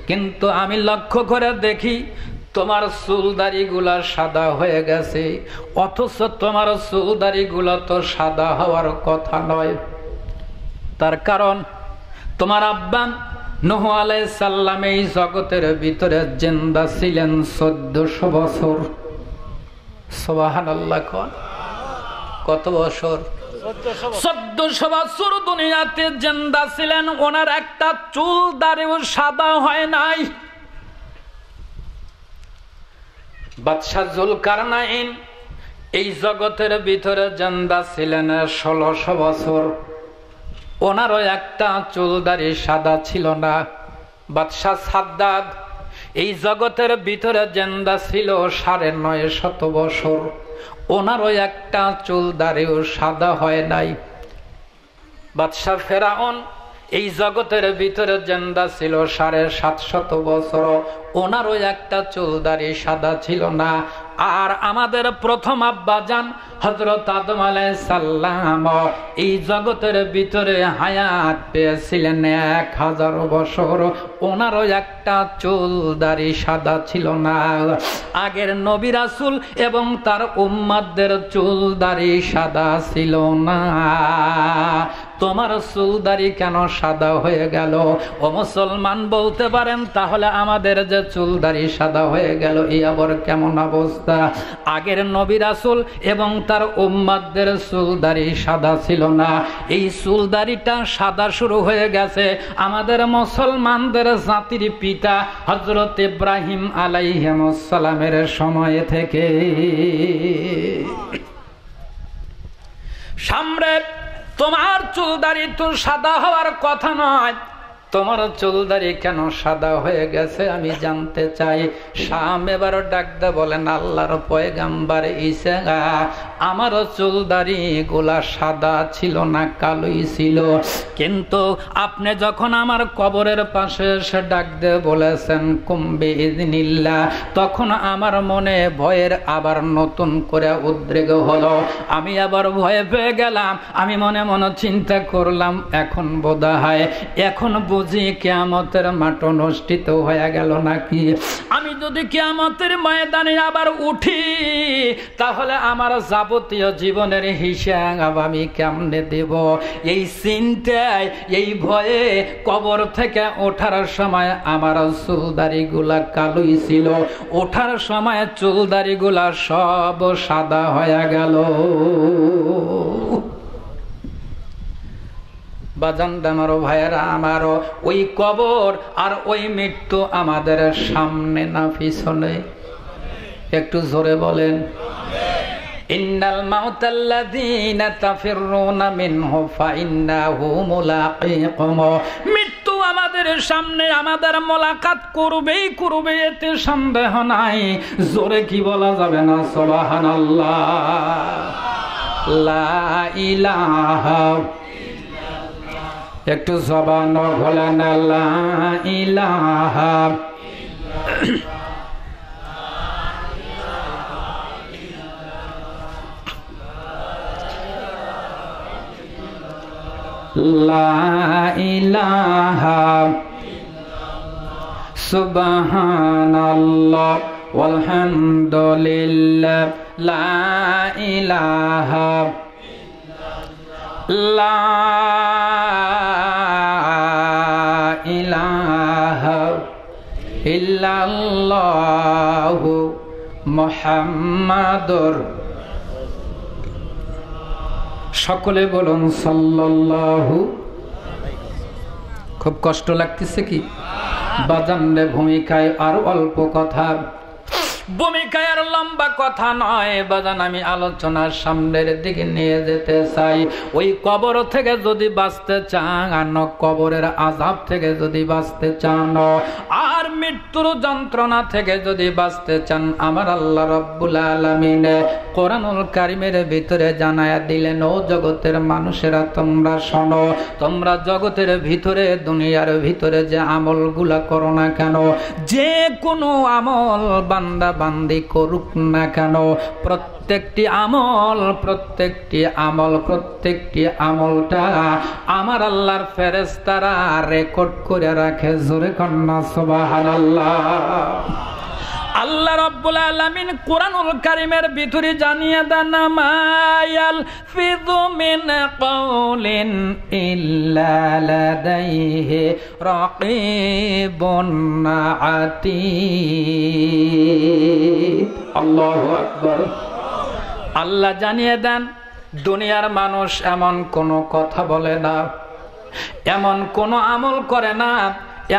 কিন্তু আমি লক্ষ্য করে দেখি তোমার চুলদাড়িগুলা সাদা হয়ে গেছে, অথচ তোমার চুলদাড়িগুলা তো সাদা হওয়ার কথা নয়। তার কারণ তোমার আব্বা নূহ আলাইহিস সালাম এই জগতের ভিতরে জিন্দা ছিলেন 1400 বছর। সুবহানাল্লাহ। কত বছর? 1400 বছর দুনিয়াতে জিন্দা ছিলেন, ওনার একটা চুল দাড়িও সাদা হয় নাই। বাদশাহ জুলকারনাইন এই জগতের ভিতরে জিন্দা ছিলেন 1600 বছর, ওনারও একটা চুল দাড়ি সাদা ছিল না। বাদশাহ সাদ্দাদ এই জগতের ভিতরে জিন্দা ছিল 950 বছর, ওনারও একটা চুল দাড়িও সাদা হয় নাই। বাদশাহ ফেরাউন এই জগতের ভিতরে জিন্দা ছিল 750 বছর, ওনারও একটা চুল দাড়ি সাদা ছিল না। আর আমাদের প্রথম আব্বাজান হযরত আদম আলাইহিস সালাম এই জগতের ভিতরে হায়াত পেয়েছিলেন 1000 বছর, ওনারও একটা চুল দাড়ি সাদা ছিল না। আগের নবী রাসূল এবং তার উম্মতদের চুল দাড়ি সাদা ছিল না। তোমার চুলদাড়ি কেন সাদা হয়ে গেল? ও মুসলমান বলতে পারেন, তাহলে আমাদের যে চুলদাড়ি সাদা হয়ে গেল এই আবার কেমন অবস্থা? আগের নবী রাসূল এবং তার উম্মতদের চুলদাড়ি সাদা ছিল না, এই চুলদাড়িটা সাদা শুরু হয়ে গেছে আমাদের মুসলমানদের জাতির পিতা হযরত ইব্রাহিম আলাইহিস সালামের সময় থেকে। সামনে তোমার চুলদাড়ি তো সাদা হওয়ার কথা নয়, তোমার চুলদাড়ি কেন সাদা হয়ে গেছে আমি জানতে চাই। শাম এবারও ডাকতে বলেন, আল্লাহর পয়গাম্বার ঈসা, আমার চুলদাড়ি গুলা সাদা ছিল না, কালোই ছিল, কিন্তু আপনি যখন আমার কবরের পাশে এসে ডাকতে বলেছেন কুম্বে ইজনিল্লাহ, তখন আমার মনে ভয়ের আবার নতুন করে উদ্রেক হলো। আমি আবার ভয়ে পেয়ে গেলাম। আমি মনে মনে চিন্তা করলাম, এখন বোধহয় এখন বুঝি কিয়ামতের মাঠ অনুষ্ঠিত হয়ে গেল নাকি। আমি যদি কিয়ামতের ময়দানে আবার উঠি, তাহলে আমার যাবতীয় জীবনের হিসাব আমি কেমনে দেব? এই চিন্তায়, এই ভয়ে কবর থেকে ওঠার সময় আমার চুলদাড়িগুলা কালোই ছিল, ওঠার সময় চুলদাড়িগুলা সব সাদা হয়ে গেল। বাজানদা আমারও ভাইয়েরা আমারও, ওই কবর আর ওই মৃত্যু আমাদের সামনে না পিছনে? একটু জোরে বলেন। ইন্নাল মাউতাল্লাযীনা তাফিররুনা মিনহু ফাইন্নাহু মুলাকীকুম, মৃত্যু আমাদের সামনে, আমাদের মোলাকাত করবেই করবে, এতে সন্দেহ নাই। জোরে কি বলা যাবে না? সুবহানাল্লাহ, লা ইলাহা, একটু জবান খোলেন, লা ইলাহা লা ইলাহা সুবহানাল্লাহ ওয়ালহামদুলিল্লাহ, লা ইলাহা লা ইলাহা ইল্লাল্লাহু মুহাম্মাদুর, সকলে বলুন সাল্লাল্লাহু। খুব কষ্ট লাগতেছে কি বাজানরে? ভূমিকায় আর অল্প কথা, ভূমিকায় আর লম্বা কথা নয় বাজান, আমি আলোচনার সামনের দিকে নিয়ে যেতে চাই। ওই কবর থেকে যদি বাঁচতে চান, কবরের আযাব থেকে যদি বাঁচতে চান, আর মৃত্যুর যন্ত্রণা থেকে যদি বাঁচতে চান, আমার আল্লাহ রাব্বুল আলামিন কোরআনুল কারীমের ভিতরে জানায়া দিলেন, ও জগতের মানুষেরা তোমরা শোনো, তোমরা জগতের ভিতরে, দুনিয়ার ভিতরে যে আমলগুলা করো না কেন, যে কোনো আমল বান্দা বান্দি করুক না কেন, প্রত্যেকটি আমলটা আমার আল্লাহর ফেরেশতারা রেকর্ড করে রাখে। জোরে কন্না সুবহানাল্লাহ। আল্লাহ রাব্বুল আলামিন কোরআনুল কারীমের ভিতরে জানিয়ে দেন, মায়াল ফিযু মিন কাওলিন ইল্লা লাদাইহি রাকীবুন আতীদ। আল্লাহু আকবার। আল্লাহ জানিয়ে দেন, দুনিয়ার মানুষ এমন কোনো কথা বলে না, এমন কোনো আমল করে না,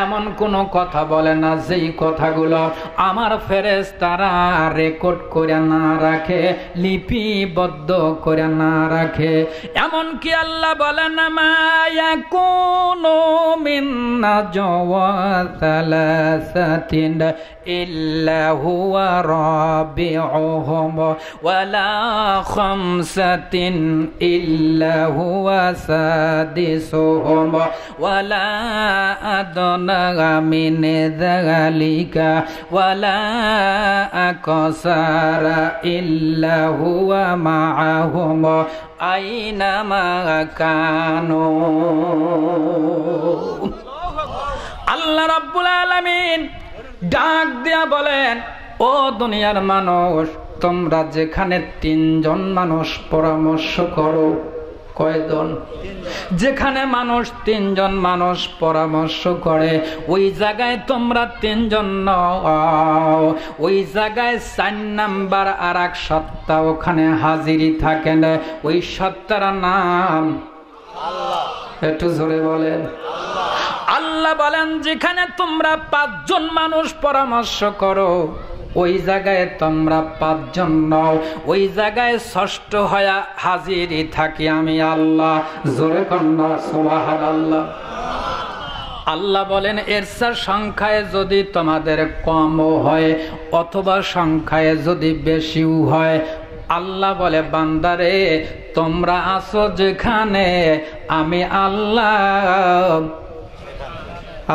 এমন কোনো কথা বলে না যেই কথাগুলো আমার ফেরেশতারা রেকর্ড করে না রাখে, লিপিবদ্ধ করে না রাখে। এমন কি আল্লাহ বলেন, মা ইয়াকুনু মিন নাজওয়া সালাসাতিন ইল্লা হুয়া রাবিউহুম ওয়ালা খামসাতিন ইল্লা হুয়া সাদিসুহুম ওয়ালা মিন যালিকা ওয়ালা আকসারা ইল্লা হুয়া মাআহুম আইনামা কানু। আল্লাহ রাব্বুল আলামিন ডাক দিয়া বলেন, ও দুনিয়ার মানুষ, তোমরা যেখানে তিনজন মানুষ পরামর্শ করো, কয়জন? যেখানে মানুষ 3 জন মানুষ পরামর্শ করে ওই জায়গায় তোমরা 3 জন নও, ওই জায়গায় 4 নাম্বার আর এক সত্তা ওখানে হাজিরি থাকে না, ওই সত্তার নাম আল্লাহ। একটু জোরে বলেন আল্লাহ। বলেন যেখানে তোমরা 5 জন মানুষ পরামর্শ করো ওই জায়গায় তোমরা 5 জন নও, ওই জায়গায় ষষ্ঠ হয়ে হাজিরি থাকি আমি আল্লাহ। জোরে কন্যা সুবহানাল্লাহ। আল্লাহ বলেন এর সংখ্যায় যদি তোমাদের কমও হয় অথবা সংখ্যায় যদি বেশিও হয়, আল্লাহ বলে বান্দারে তোমরা আছো যেখানে আমি আল্লাহ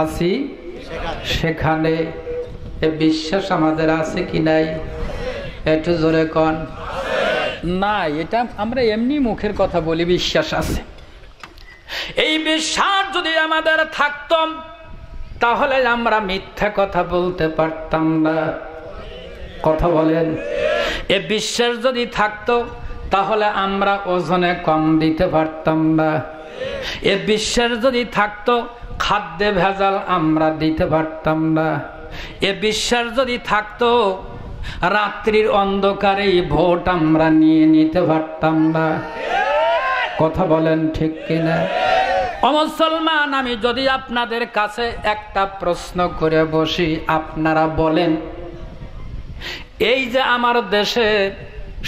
আছি সেখানে। এ বিশ্বাস আমাদের আছে কি নাই? একটু জোরে কন না। এটা আমরা এমনি মুখের কথা বলি, বিশ্বাস আছে। এই বিশ্বাস যদি আমাদের থাকতো তাহলে আমরা মিথ্যা কথা বলতে পারতাম না। কথা বলেন। এ বিশ্বাস যদি থাকতো তাহলে আমরা ওজনে কম দিতে পারতাম না। এ বিশ্বাস যদি থাকতো খাদ্যে ভেজাল আমরা দিতে পারতাম না। এ বিশ্বাস যদি থাকতো রাত্রির অন্ধকারে ভোট আমরা নিয়ে নিতে পারতাম না। কথা বলেন ঠিক কিনা? মুসলমান, আমি যদি আপনাদের কাছে একটা প্রশ্ন করে বসি, আপনারা বলেন এই যে আমার দেশে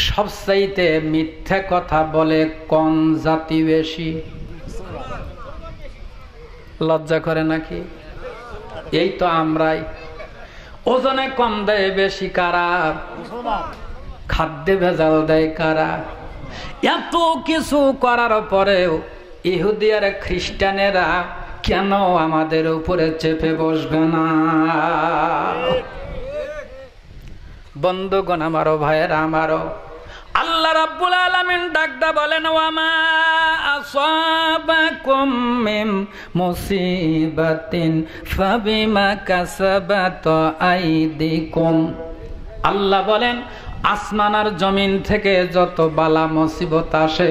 সবচাইতে মিথ্যা কথা বলে কোন জাতি বেশি? লজ্জা করে নাকি? এই তো আমরাই। ওজনে কম দেয় বেশি কারা? খাদ্যে ভেজাল দেয় কারা? এত কিছু করার পরেও ইহুদি আর খ্রিস্টানেরা কেন আমাদের উপরে চেপে বসবে না? বন্ধুগণ আমারও, ভাইয়েরা আমারও, আল্লাহ রাব্বুল আলামিন ডাকদা বলেন ওয়ামা আসাবাকুম মিন মুসিবাতিন ফাবিমা কাসাবাত আইদিকুম। আল্লাহ বলেন আসমান আর জমিন থেকে যত বালা মুসিবত আসে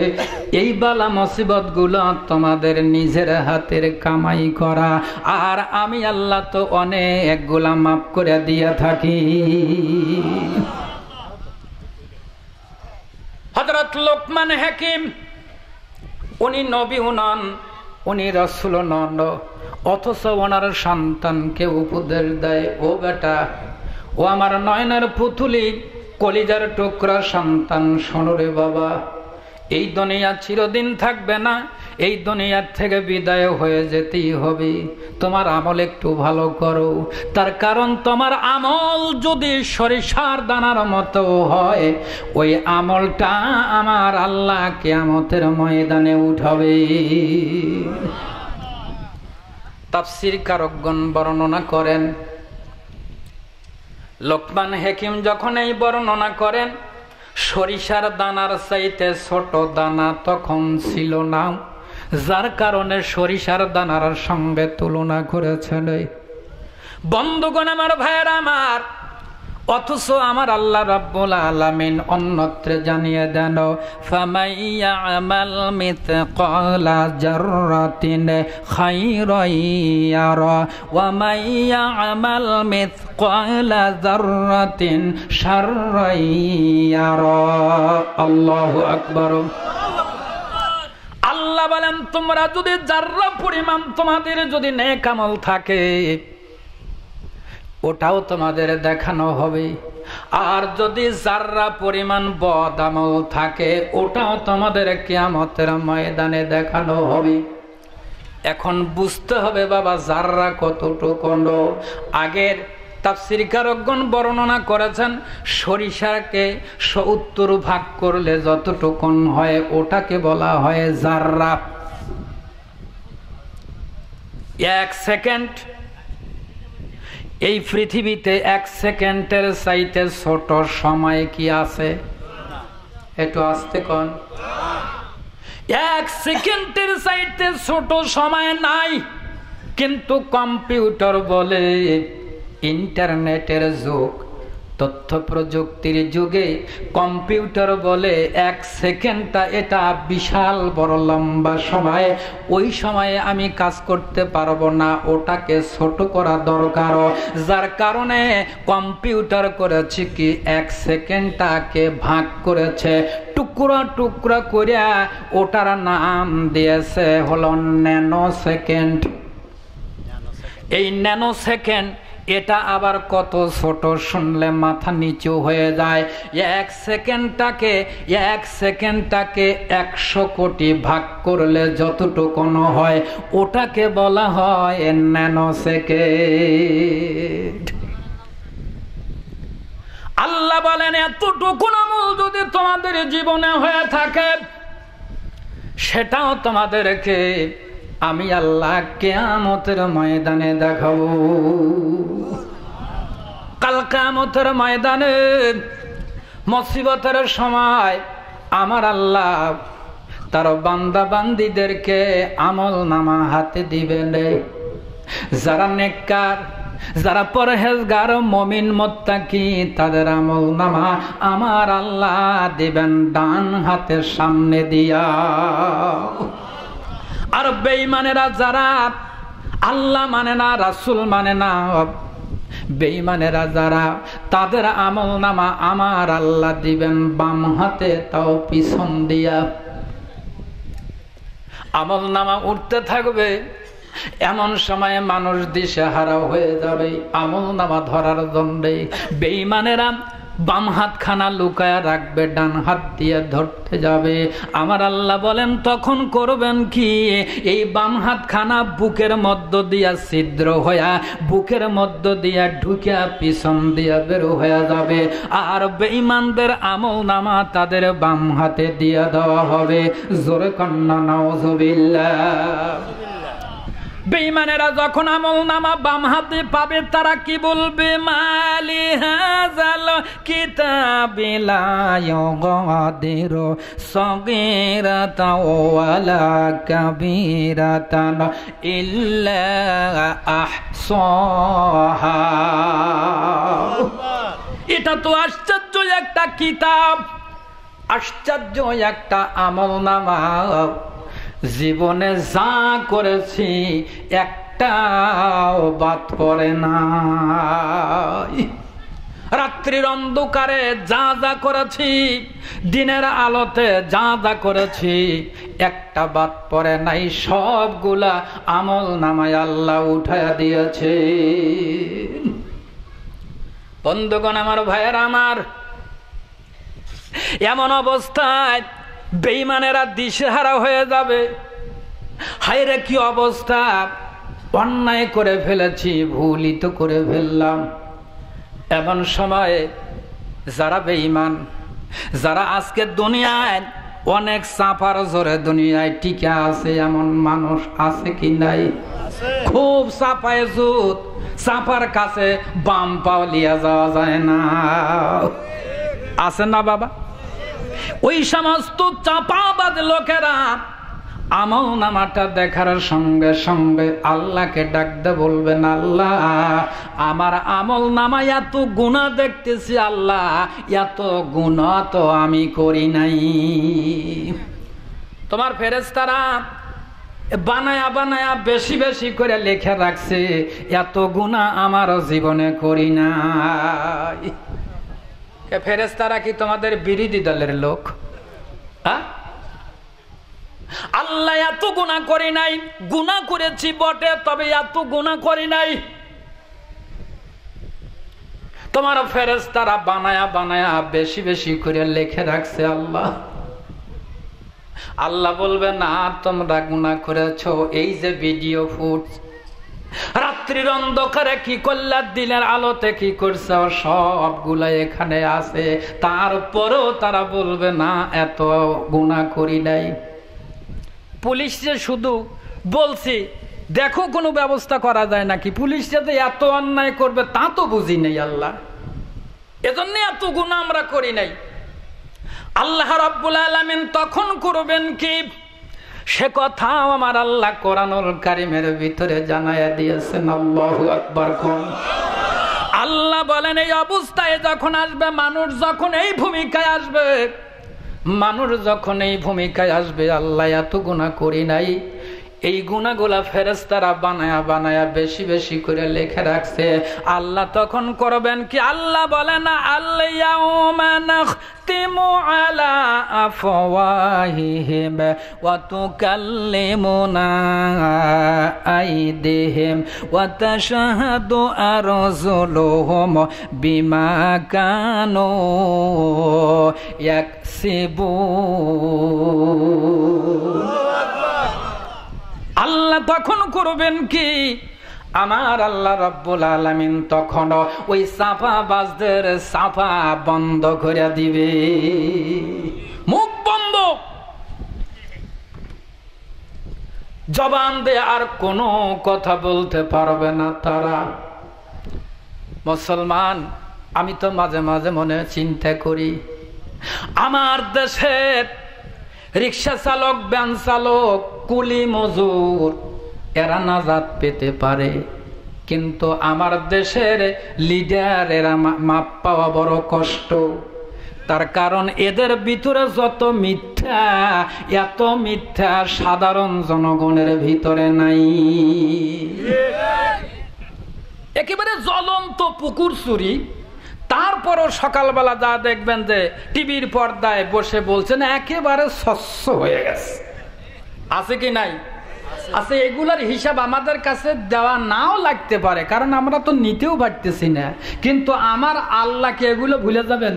এই বালা মুসিবত গুলো তোমাদের নিজের হাতের কামাই করা, আর আমি আল্লাহ তো অনেকগুলা মাফ করে দিয়ে থাকি। হযরত লোকমান হাকিম উনি নবীও নন, উনি রাসূলও নন, অথচ ওনার সন্তানকে উপদেশ দেয়, ও বেটা, ও আমার নয়নের পুতুলি, কলিজার টুকরা সন্তান, শোনো রে বাবা, এই দুনিয়া চিরদিন থাকবে না, এই দুনিয়ার থেকে বিদায় হয়ে যেতেই হবে। তোমার আমল একটু ভালো করো, তার কারণ তোমার আমল যদি সরিষার দানার মতো হয় ওই আমলটা আমার আল্লাহ কিয়ামতের ময়দানে উঠাবে। তাফসীর কারকগণ বর্ণনা করেন, লোকমান হাকিম যখন এই বর্ণনা করেন, সরিষার দানার চাইতে ছোট দানা তখন ছিল না, যার কারণে সরিষার দানার সঙ্গে তুলনা করেছেন। বন্ধুগণ আমার, ভাইয়েরা আমার, অথচ আমার আল্লাহ রাব্বুল আলামিন অন্যত্র জানিয়ে দেন ফামাইয়া আমাল মিথকালা জাররাতিন খায়রান ইয়ারা ওয়া মাইয়া আমাল মিথকালা জাররাতিন শাররান ইয়ারা। আল্লাহু আকবার। আল্লাহ বলেন তোমরা যদি জাররা পরিমাণ তোমাদের যদি নেক আমল থাকে ওটাও তোমাদের দেখানো হবে, আর যদি জাররা পরিমাণ বদ আমল থাকে ওটাও তোমাদের কিয়ামতের ময়দানে দেখানো হবে। এখন বুঝতে হবে বাবা জাররা কতটুকু। আগের তাফসীরকারগণ বর্ণনা করেছেন সরিষাকে ৭০ ভাগ করলে যতটুকু হয় ওটাকে বলা হয় জাররা। 1 সেকেন্ড, এই পৃথিবীতে 1 সেকেন্ডের চাইতে ছোট সময় কি আছে? একটু আস্তে কোন। 1 সেকেন্ডের চাইতে ছোট সময় নাই, কিন্তু কম্পিউটার বলে ইন্টারনেটের যুগ, তথ্য প্রযুক্তির যুগে কম্পিউটার বলে 1 সেকেন্ডটা এটা বিশাল বড় লম্বা সময়। ওই সময়ে আমি কাজ করতে পারবো না, ওটাকে ছোট করা দরকার। যার কারণে কম্পিউটার করেছে কি 1 সেকেন্ডটাকে ভাগ করেছে, টুকরা টুকরা করে ওটার নাম দিয়েছে হলো ন্যানো সেকেন্ড। এই ন্যানো সেকেন্ড এটা আবার কত ছোট শুনলে মাথা নিচু হয়ে যায়। 1 সেকেন্ডটাকে 100 কোটি ভাগ করলে যতটুকু হয় ওটাকে বলা হয় ন্যানো সেকেন্ড। আল্লাহ বলেন এতটুকু আমল যদি তোমাদের জীবনে হয়ে থাকে, সেটাও তোমাদেরকে আমি আল্লাহ কিয়ামতের ময়দানে দেখাবো। কাল কিয়ামতের ময়দানে মুসিবতের সময় আমার আল্লাহ তার বান্দা বান্দীদেরকে আমল নামা হাতে দিবেন। যারা নেককার, যারা পরহেজগার, মুমিন মুত্তাকি, তাদের আমল নামা আমার আল্লাহ দিবেন ডান হাতের সামনে দিয়া। আর বেঈমানেরা যারা আল্লাহ মানে না, রাসূল মানে না, বেঈমানেরা যারা, তাদের আমল নামা আমার আল্লাহ দিবেন বাম হাতে, তাও পিছন দিয়া। আমল নামা উঠতে থাকবে, এমন সময়ে মানুষ দিশেহারা হয়ে যাবে আমল নামা ধরার জন্যে। বেঈমানেরা বাম হাত খানা লুকায়া রাখবে, ডান হাত দিয়ে ধরতে যাবে। আমার আল্লাহ বলেন তখন করবেন কি, এই বাম হাত খানা বুকের মধ্য দিয়া ছিদ্র হইয়া, বুকের মধ্য দিয়া ঢুকিয়া পিছন দিয়া বের হয়ে যাবে। আর বেঈমানদের আমল নামা তাদের বাম হাতে দিয়া দেওয়া হবে। জোরে কন্না নাউজুবিল্লাহ। বেঈমানেরা যখন আমল নামা বাম হাতে পাবে, তারা কি বলবে? মালি হাযাল কিতাবি লা ইউগাদিরু সাগীরাতান ওয়ালা কাবীরাতান ইল্লা আহসাহা। এটা তো আশ্চর্য একটা কিতাব, আশ্চর্য একটা আমল নামা। জীবনে যা করেছি একটাও বাদ পড়ে না। রাত্রির অন্ধকারে যা যা করেছি, দিনের আলোতে যা যা করেছি, একটা বাদ পড়ে নাই। সবগুলা আমল নামায় আল্লাহ উঠায়া দিয়েছে। বন্ধুগণ আমার, ভাইয়েরা আমার, এমন অবস্থায় বেঈমানেরা দিশেহারা হয়ে যাবে। হায়রে কি অবস্থা, অন্যায় করে ফেলেছি, ভুলই তো করে ফেললাম। এমন সময়ে যারা বেঈমান, যারা আজকে দুনিয়ায় অনেক চাপার জোরে দুনিয়ায় টিকে আছে, এমন মানুষ আছে কি নাই? খুব চাপায় জুত, চাপার কাছে বাম পাও লিয়া যাওয়া যায় না, আছে না বাবা? ওই সমস্ত চাপাবাজ লোকেরা আমল নামাটা দেখার সঙ্গে সঙ্গে আল্লাহকে ডাকতে বলবেন, আল্লাহ আমার আমল নামায় এত গুনাহ দেখতেছি, আল্লাহ এত গুনাহ তো আমি করি নাই। তোমার ফেরেশতারা বানায়া বানায়া বেশি বেশি করে লিখে রাখছে, এত গুনাহ আমার জীবনে করি নাই। ফেরেশতারা কি তোমাদের বিরোধী দলের লোক? আল্লাহ এত গুনাহ করি নাই, গুনাহ করেছি বটে, তবে এত গুনাহ করি নাই। তোমার ফেরেশতারা বানায়া বানায়া বেশি বেশি করে লিখে রাখছে। আল্লাহ বলবে না, তোমরা গুনাহ করেছো। এই যে ভিডিও ফুট, রাত্রির অন্ধকারে কি করলা, দিনের আলোতে কি করছে, সবগুলা এখানে আছে। তারপরেও তারা বলবে না, এত গুনাহ করি নাই। পুলিশ যে শুধু বলছি দেখো কোনো ব্যবস্থা করা যায় নাকি, পুলিশ যাতে এত অন্যায় করবে তা তো বুঝি নাই আল্লাহ, এজন্য এত গুনাহ আমরা করি নাই। আল্লাহ রাব্বুল আলামিন তখন করবেন কি, সে কথাও আমার আল্লাহ কোরআনুল কারীমের ভিতরে জানায়া দিয়েছেন। আল্লাহু আকবার। আল্লাহ বলেন এই অবস্থায় যখন আসবে, মানুষ যখন এই ভূমিকায় আসবে, আল্লাহ এত গুনাহ করি নাই, এই গুনাহগুলা ফেরেশতারা বানায়া বানায়া বেশি বেশি করে লিখে রাখছে। আল্লাহ তখন করবেন কি? আল্লাহ বলেন আল-ইয়াউমা নাখতিমু আলা আফওয়াহিহিম ওয়া তুকাল্লিমুনা আইদিহিম ওয়া তাশহাদু আরজুলুহুম বিমা কানু ইয়াকসিবুন। আল্লাহ তখন করবেন কি? আমার আল্লাহ রাব্বুল আলামিন তখন ওই সাফাবাজদের সাফা বন্ধ করে দিবে, মুখ বন্ধ, জবান দিয়ে আর কোনো কথা বলতে পারবে না তারা। মুসলমান, আমি তো মাঝে মাঝে মনে চিন্তা করি, আমার দেশের রিক্সা চালক, ভ্যান চালক, কুলি মজুর এরা নাজাত পেতে পারে, কিন্তু আমার দেশের লিডার এরা মাপ পাওয়া বড় কষ্ট। তার কারণ এদের ভিতরে যত মিথ্যা, এত মিথ্যা সাধারণ জনগণের ভিতরে নাই। একেবারে জ্বলন্ত পুকুর চুরি, তারপরও সকালবেলা যা দেখবেন যে টিভির পর্দায় বসে বলছেন একেবারে স্বচ্ছ হয়ে গেছে। আছে কি নাই? আছে। এগুলার হিসাব আমাদের কাছে দেওয়া নাও লাগতে পারে, কারণ আমরা তো নিতেও পারতেছি না, কিন্তু আমার আল্লাহকে এগুলো ভুলে যাবেন?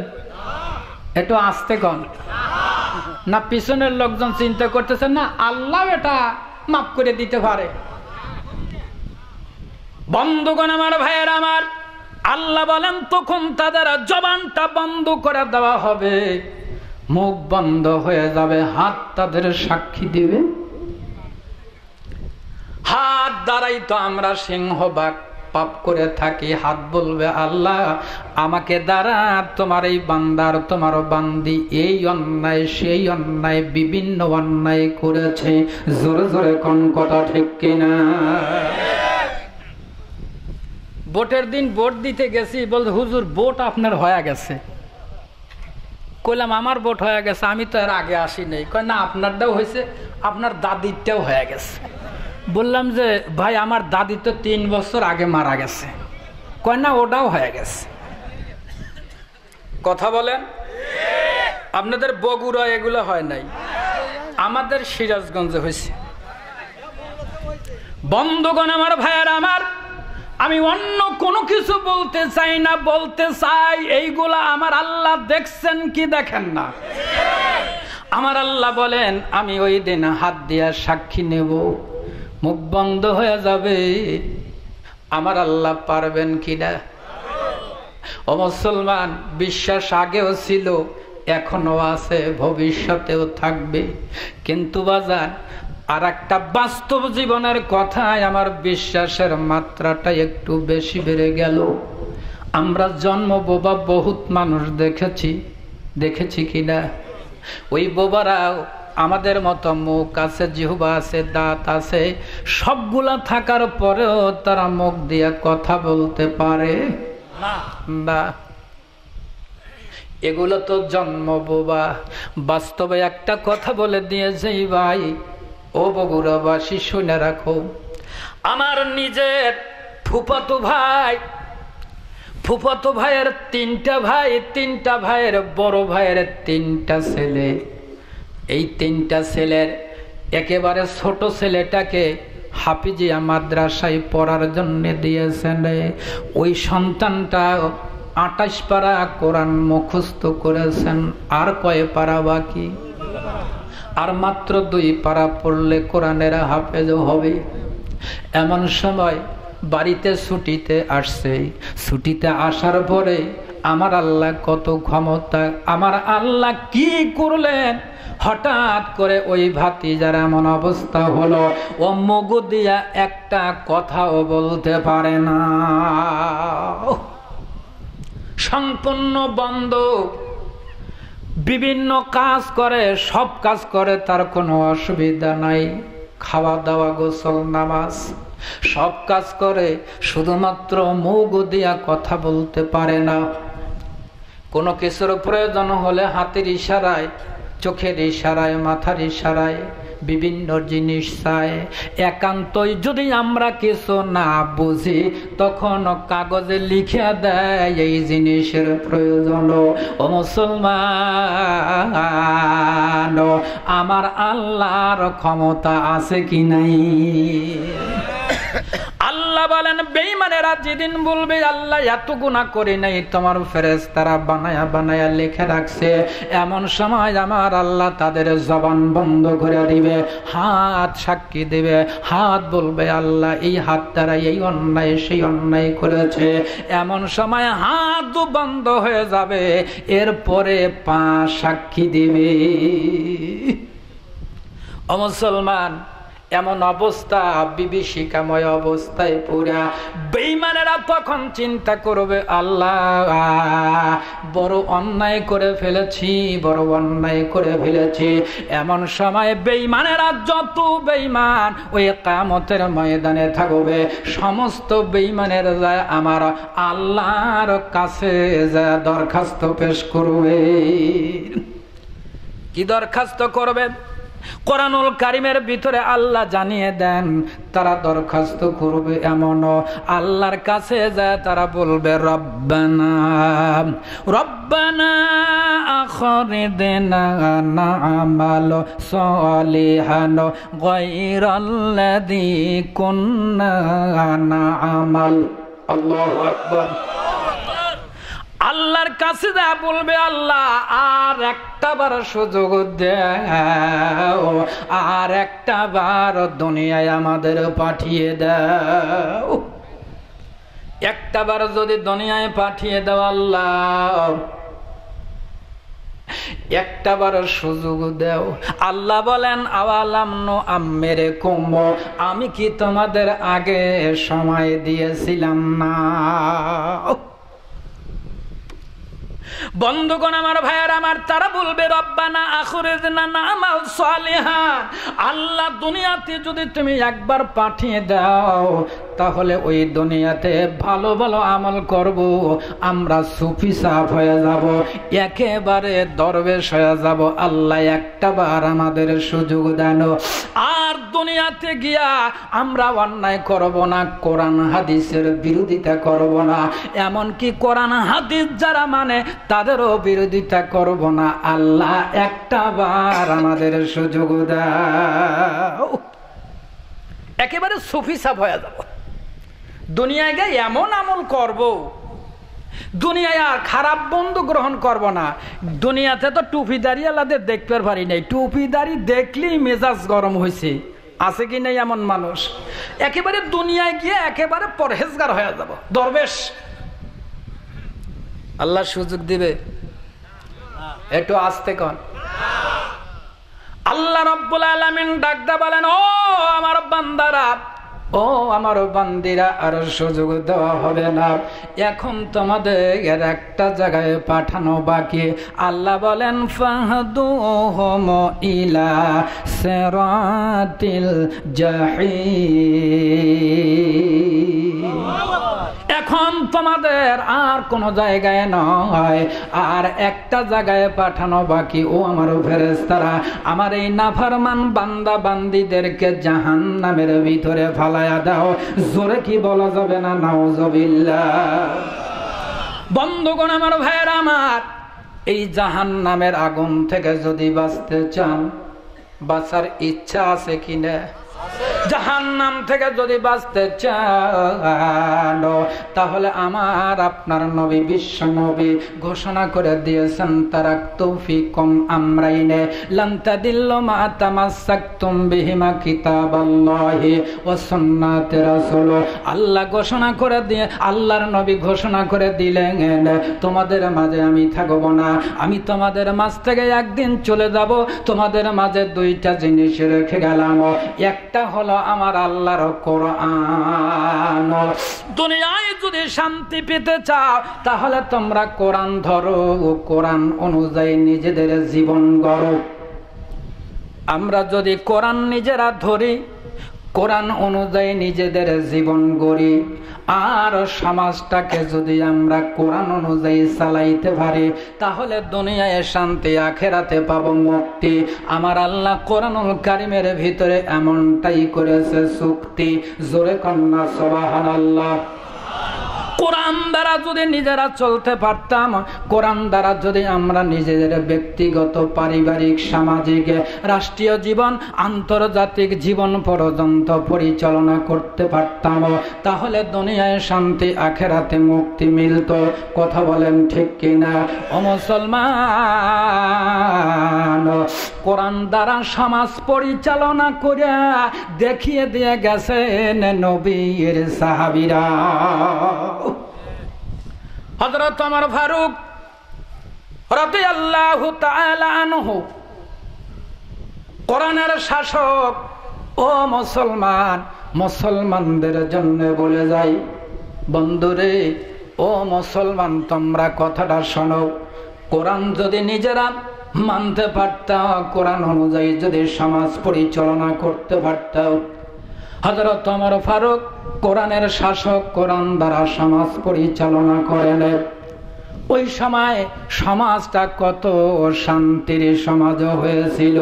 একটু আসতে কন না, পিছনের লোকজন চিন্তা করতেছেন না আল্লাহ এটা মাফ করে দিতে পারে? বন্ধুগণ আমার, ভাইয়ের আমার, আল্লাহ বলেন তখন তাদের জবানটা বন্ধ করে দেওয়া হবে, মুখ বন্ধ হয়ে যাবে, হাত তাদের সাক্ষী দিবে। হাত দ্বারাই তো আমরা সিংহভাগ পাপ করে থাকি। হাত বলবে আল্লাহ আমাকে দ্বারা তোমার এই বান্দার, তোমার বান্দি এই অন্যায় সেই অন্যায়, বিভিন্ন অন্যায় করেছে। জোরে জোরে কোন কথা ঠিক কিনা? ভোটের দিন ভোট দিতে গেছি, বলতে হুজুর ভোট আপনার হয়ে গেছে। কইলাম আমার ভোট হয়ে গেছে, আমি তো এর আগে আসি নাই। কয় না আপনারটাও হয়েছে, আপনার দাদিরটাও হয়ে গেছে। বললাম যে ভাই আমার দাদি তো 3 বছর আগে মারা গেছে। কয় না ওটাও হয়ে গেছে। কথা বলেন, আপনাদের বগুড়া এগুলো হয় নাই, আমাদের সিরাজগঞ্জে হয়েছে। বন্ধুগণ আমার, ভাইয়ার আমার, আমি অন্য কোনো কিছু বলতে চাই না, বলতে চাই এইগুলা আমার আল্লাহ দেখছেন কি দেখেন না? আমার আল্লাহ বলেন আমি ওই দিন হাত দিয়া সাক্ষী নেব, মুখ বন্ধ হয়ে যাবে। আমার আল্লাহ পারবেন কিনা? ও মুসলমান, বিশ্বাস আগেও ছিল, এখনো আছে, ভবিষ্যতেও থাকবে। কিন্তু বাজার আর একটা বাস্তব জীবনের কথায় আমার বিশ্বাসের মাত্রাটা একটু বেশি বেড়ে গেল। আমরা জন্ম বোবা বহুত মানুষ দেখেছি কিনা? ওই বোবারাও আমাদের মতো মুখ আছে, জিহ্বা আছে, দাঁত আছে, সবগুলা থাকার পরেও তারা মুখ দিয়ে কথা বলতে পারে না। এগুলো তো জন্ম বোবা। বাস্তবে একটা কথা বলে দিয়েছে ভাই, ও বগুড়াবাসী শুনে রাখো, আমার নিজের ফুফাতো ভাইয়ের 3টা ভাই, 3টা ভাইয়ের বড় ভাইয়ের 3টা ছেলে। এই 3টা ছেলের একেবারে ছোট ছেলেটাকে হাফিজিয়া মাদ্রাসায় পড়ার জন্য দিয়েছেন। ওই সন্তানটা 28 পারা কোরআন মুখস্থ করেছেন। আর কয় পারা বাকি? আর মাত্র 2 পারা পড়লে কোরআনের হাফেজ হবে। এমন সময় বাড়িতে ছুটিতে আসছে। ছুটিতে আসার পরে আমার আল্লাহ কত ক্ষমতা, আমার আল্লাহ কি করলেন, হঠাৎ করে ওই ভাতিজার এমন অবস্থা হলো, ও মগু দিয়া একটা কথাও বলতে পারে না, সম্পূর্ণ বন্ধ। বিভিন্ন কাজ করে, সব কাজ করে, তার কোনো অসুবিধা নাই। খাওয়া দাওয়া, গোসল, নামাজ সব কাজ করে, শুধুমাত্র মুখ দিয়া কথা বলতে পারে না। কোনো কিছুর প্রয়োজন হলে হাতের ইশারায়, চোখের ইশারায়, মাথার ইশারায় বিভিন্ন জিনিস চায়। একান্তই যদি আমরা কিছু না বুঝি তখন কাগজে লিখে দেয় এই জিনিসের প্রয়োজন। ও মুসলমান, আমার আল্লাহর ক্ষমতা আছে কি নাই? আল্লাহ বলেন বেঈমানেরা যেদিন বলবে আল্লাহ এত গুনাহ করে নাই, তোমার ফেরেশতারা বানায়া বানায়া লিখে রাখছে, এমন সময় আমার আল্লাহ তাদের জবান বন্ধ করে দিবে, হাত সাক্ষী দিবে, হাত বলবে আল্লাহ এই হাত দ্বারা এই অন্যায় সেই অন্যায় করেছে। এমন সময় হাত বন্ধ হয়ে যাবে, এরপরে পা সাক্ষী দিবে। ও মুসলমান, এমন অবস্থা, বিভীষিকাময় অবস্থায় পুরা বেঈমানেরা তখন চিন্তা করবে আল্লাহ বড় অন্যায় করে ফেলেছি, বড় অন্যায় করে ফেলেছি। এমন সময় বেঈমানেরা, যত বেঈমান ওই কিয়ামতের ময়দানে থাকবে, সমস্ত বেঈমানের যায় আমার আল্লাহর কাছে যা দরখাস্ত পেশ করবে। কি দরখাস্ত করবে? কোরআনুল কারীমের ভিতরে আল্লাহ জানিয়ে দেন তারা দরখাস্ত করবে এমন, আল্লাহর কাছে যায় তারা বলবে রব্বানা রব্বানা আখরিদনা না'মাল সালিহান গায়রাল্লাযী কুন্না না'মাল। আল্লাহু আকবার। আল্লাহর কাছে যা বলবে আল্লাহ আর একটা বার সুযোগ দাও, আর একটা বার দুনিয়ায় আমাদের পাঠিয়ে দাও। একটা বার যদি দুনিয়ায় পাঠিয়ে দাও আল্লাহ, একটা বার সুযোগ দাও। আল্লাহ বলেন আওয়ালাম নুআম্মিরকুম, আমি কি তোমাদের আগে সময় দিয়েছিলাম না? বন্ধুগণ আমার, ভাইয়ার আমার, তারা বলবে রব্বানা আখরিজনা না'মাল সালিহান, আল্লাহ দুনিয়াতে যদি তুমি একবার পাঠিয়ে দাও তাহলে ওই দুনিয়াতে ভালো ভালো আমল করব, আমরা সুফি সাফ হয়ে যাব, একেবারে দরবেশ হয়ে যাব। আল্লাহ একটা বার আমাদের সুযোগ দেন, আর দুনিয়াতে গিয়া আমরা অন্যায় করব না, কোরআন হাদিসের বিরোধিতা করব না, এমনকি কোরআন হাদিস যারা মানে তাদেরও বিরোধিতা করব না। আল্লাহ একটা বার আমাদের সুযোগ দাও, একেবারে সুফি সাফ হয়ে যাব। দুনিয়ায় গিয়ে এমন আমল করব, দুনিয়ায় আর খারাপ বন্ধু গ্রহণ করব না। দুনিয়াতে তো টুপিদারি আলাদা দেখতে পারি নাই, টুপিদারি দেখলেই মেজাজ গরম হয়েছে, আছে কি নাই এমন মানুষ? একেবারে দুনিয়ায় গিয়ে একেবারে পরহেজগার হয়ে যাব, দরবেশ। আল্লাহ সুযোগ দিবে? একটু আস্তে কন। আল্লাহ রাব্বুল আলামিন ডাকদা বলেন ও আমার বান্দারা, ও আমার বান্দিরা, আর সুযোগ দেওয়া হবে না, এখন তোমাদের একটা জায়গায় পাঠানো বাকি। আল্লাহ বলেন ফাহদুহুম ইলা সিরাতিল জাহিম। এখন তোমাদের আর কোন জায়গায় নয়, আর একটা জায়গায় পাঠানো বাকি। ও আমার ফেরেশতারা, আমার এই নাফরমান বান্দা বান্দিদেরকে জাহান্নামের ভিতরে ফালায়া দাও। জোরে কি বলা যাবে না? নাউজুবিল্লাহ। বন্ধুগণ আমার, ভাইয়েরা আমার, এই জাহান্নামের আগুন থেকে যদি বাঁচতে চান, বাঁচার ইচ্ছা আছে কিনা? জাহান্নাম থেকে যদি বাঁচতে চান তাহলে আমার আপনার নবী, বিশ্ব নবী ঘোষণা করে দিয়েছেন তারাকতু ফিকুম আমরাইনে লান তাদিল্লু মা তামাসসাকতুম বিহিমা কিতাবাল্লাহি ওয়া সুন্নাতি রাসূল। আল্লাহ ঘোষণা করে দিয়ে, আল্লাহর নবী ঘোষণা করে দিলেন তোমাদের মাঝে আমি থাকব না, আমি তোমাদের মাঝ থেকে একদিন চলে যাব। তোমাদের মাঝে দুইটা জিনিস রেখে গেলাম, একটা হলো আমার আল্লাহর কোরআন। দুনিয়ায় যদি শান্তি পেতে চাও তাহলে তোমরা কোরআন ধরো, কোরআন অনুযায়ী নিজেদের জীবন গড়ো। আমরা যদি কোরআন নিজেরা ধরি, কোরআন অনুযায়ী নিজেদের জীবন গড়ি, আর সমাজটাকে যদি আমরা কোরআন অনুযায়ী চালাইতে পারি, তাহলে দুনিয়ায় শান্তি, আখেরাতে পাবো মুক্তি। আমার আল্লাহ কোরআনুল কারীমের ভিতরে এমনটাই করেছে চুক্তি। জোরে কন্যা সুবহানাল্লাহ। কোরআন দ্বারা যদি নিজেরা চলতে পারতাম, কোরআন দ্বারা যদি আমরা নিজেদের ব্যক্তিগত, পারিবারিক, সামাজিক, রাষ্ট্রীয় জীবন, আন্তর্জাতিক জীবন পর্যন্ত পরিচালনা করতে পারতাম, তাহলে দুনিয়ায় শান্তি, আখেরাতে মুক্তি মিলত। কথা বলেন ঠিক কিনা? ও মুসলমান, কোরআন দ্বারা সমাজ পরিচালনা করে দেখিয়ে দিয়ে গেছেন নবীর সাহাবীরা। হযরত ওমর ফারুক রাদিয়াল্লাহু তাআলা আনহু কোরআনের শাসক। ও মুসলমান, মুসলমানদের জন্য বলে যাই, বন্ধুরে, ও মুসলমান, তোমরা কথাটা শোনো। কোরআন যদি নিজেরা মানতে পারতাম, কোরআন অনুযায়ী যদি সমাজ পরিচালনা করতে পারতাম, হযরত ওমর ফারুক কোরআনের শাসক, কোরআন দ্বারা সমাজ পরিচালনা করেন, ওই সময় সমাজটা কত শান্তির সমাজ হয়েছিল।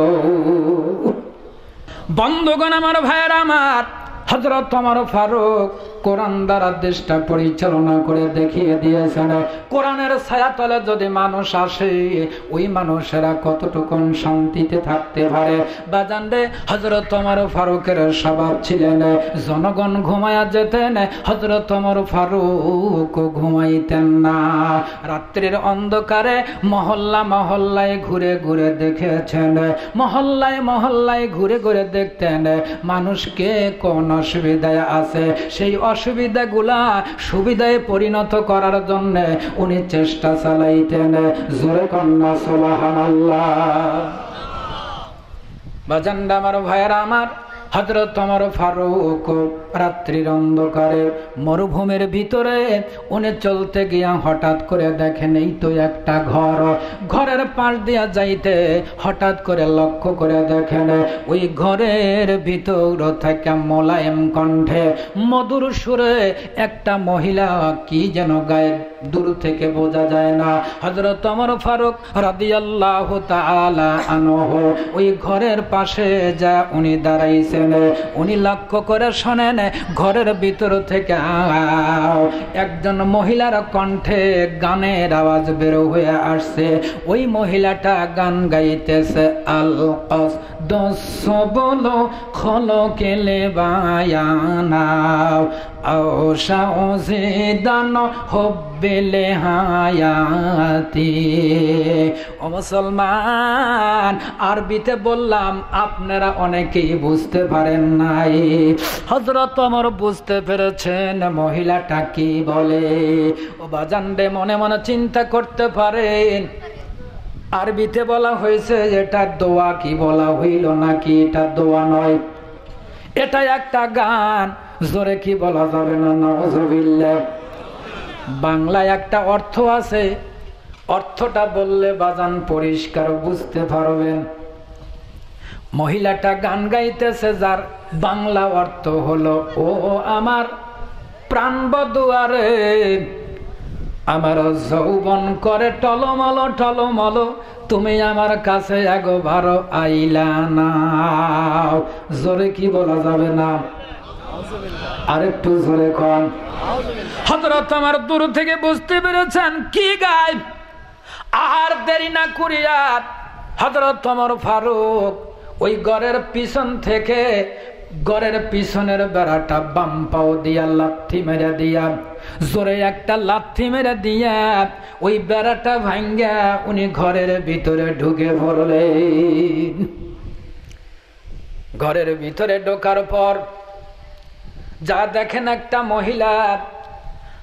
বন্ধুগণ আমার, ভাইয়েরা আমার, হযরত ওমর ফারুক কোরআন দ্বারা দেশটা পরিচালনা করে দেখিয়ে দিয়েছেন কোরআনের ছায়াতলে যদি মানুষ আসে, ওই মানুষেরা কতটুকু শান্তিতে থাকতে পারে। বাজান রে, হযরত ওমর ফারুকের স্বভাব ছিলেন জনগণ ঘুমায়া যেতেন, হযরত ওমর ফারুক ঘুমাইতেন না। রাত্রির অন্ধকারে মহল্লা মহল্লায় ঘুরে ঘুরে দেখেছেন, মহল্লায় মহল্লায় ঘুরে ঘুরে দেখতেন মানুষকে কোন অসুবিধায় আছে, সেই অসুবিধাগুলা সুবিধায় পরিণত করার জন্য উনি চেষ্টা চালাইতেন। জোরে কন্যা সুবহানাল্লাহ। বাজানরা আমার, ভাইয়েরা আমার, হযরত ওমর ফারুক রাত্রির অন্ধকারে মরুভূমির ভিতরে উনি চলতে গিয়া হঠাৎ করে দেখেন এই তো একটা ঘর। ঘরের পাশ দিয়া যাইতে হঠাৎ করে লক্ষ্য করে দেখেন ওই ঘরের ভিতর থেকে মোলায়েম কণ্ঠে, মধুর সুরে একটা মহিলা কি যেন গায়ে, দূর থেকে বোঝা যায় না। হযরত ওমর ফারুক রাদিয়াল্লাহু তাআলা আনহু ওই ঘরের পাশে যা উনি দাঁড়াইছেন, উনি লক্ষ্য করে শোনেন ঘরের ভিতর থেকে একজন মহিলার কণ্ঠে গানের আওয়াজ বের হয়ে আসছে। ওই মহিলাটা গান গাইতেছে, আল কসদস বলো খলকেলে বায়ানা আওশাউজিদান হব্বিলে হায়াতি। ও মুসলমান, আরবিতে বললাম, আপনারা অনেকেই বুঝতে পারেন নাই। হযরত ওমর বুঝতে পেরেছেন মহিলাটা কি বলে। ও বাজান রে, মনে মনে চিন্তা করতে পারেন আরবিতে বলা হয়েছে এটা দোয়া, কি বলা হইল নাকি এটা দোয়া নয়, এটা একটা গান। জোরে কি বলা যাবে না? নাউযুবিল্লাহ। বাংলায় একটা অর্থ আছে, অর্থটা বললে বাজান পরিষ্কার বুঝতে পারবেন। মহিলাটা গান গাইতেছে, যার বাংলা অর্থ হলো, ও আমার প্রাণ বধূয়ারে, আমার যৌবন করে টলমল টলমল, তুমি আমার কাছে একবার আইলা না। জোরে কি বলা যাবে না? আরেকটু জোরে কোন। হযরত ওমর দূর থেকে বুঝতে পেরেছেন কি গায়। আর দেরি না করিয়া হযরত ওমর ফারুক ওই ঘরের পিছন থেকে, ঘরের পিছনের বেড়াটা বাম পাও দিয়া লাথি মেরে দিয়া, জোরে একটা লাথি মেরে দিয়া ওই বেড়াটা ভাঙ্গা উনি ঘরের ভিতরে ঢুকে পড়লেন। ঘরের ভিতরে ঢোকার পর যা দেখেন একটা মহিলা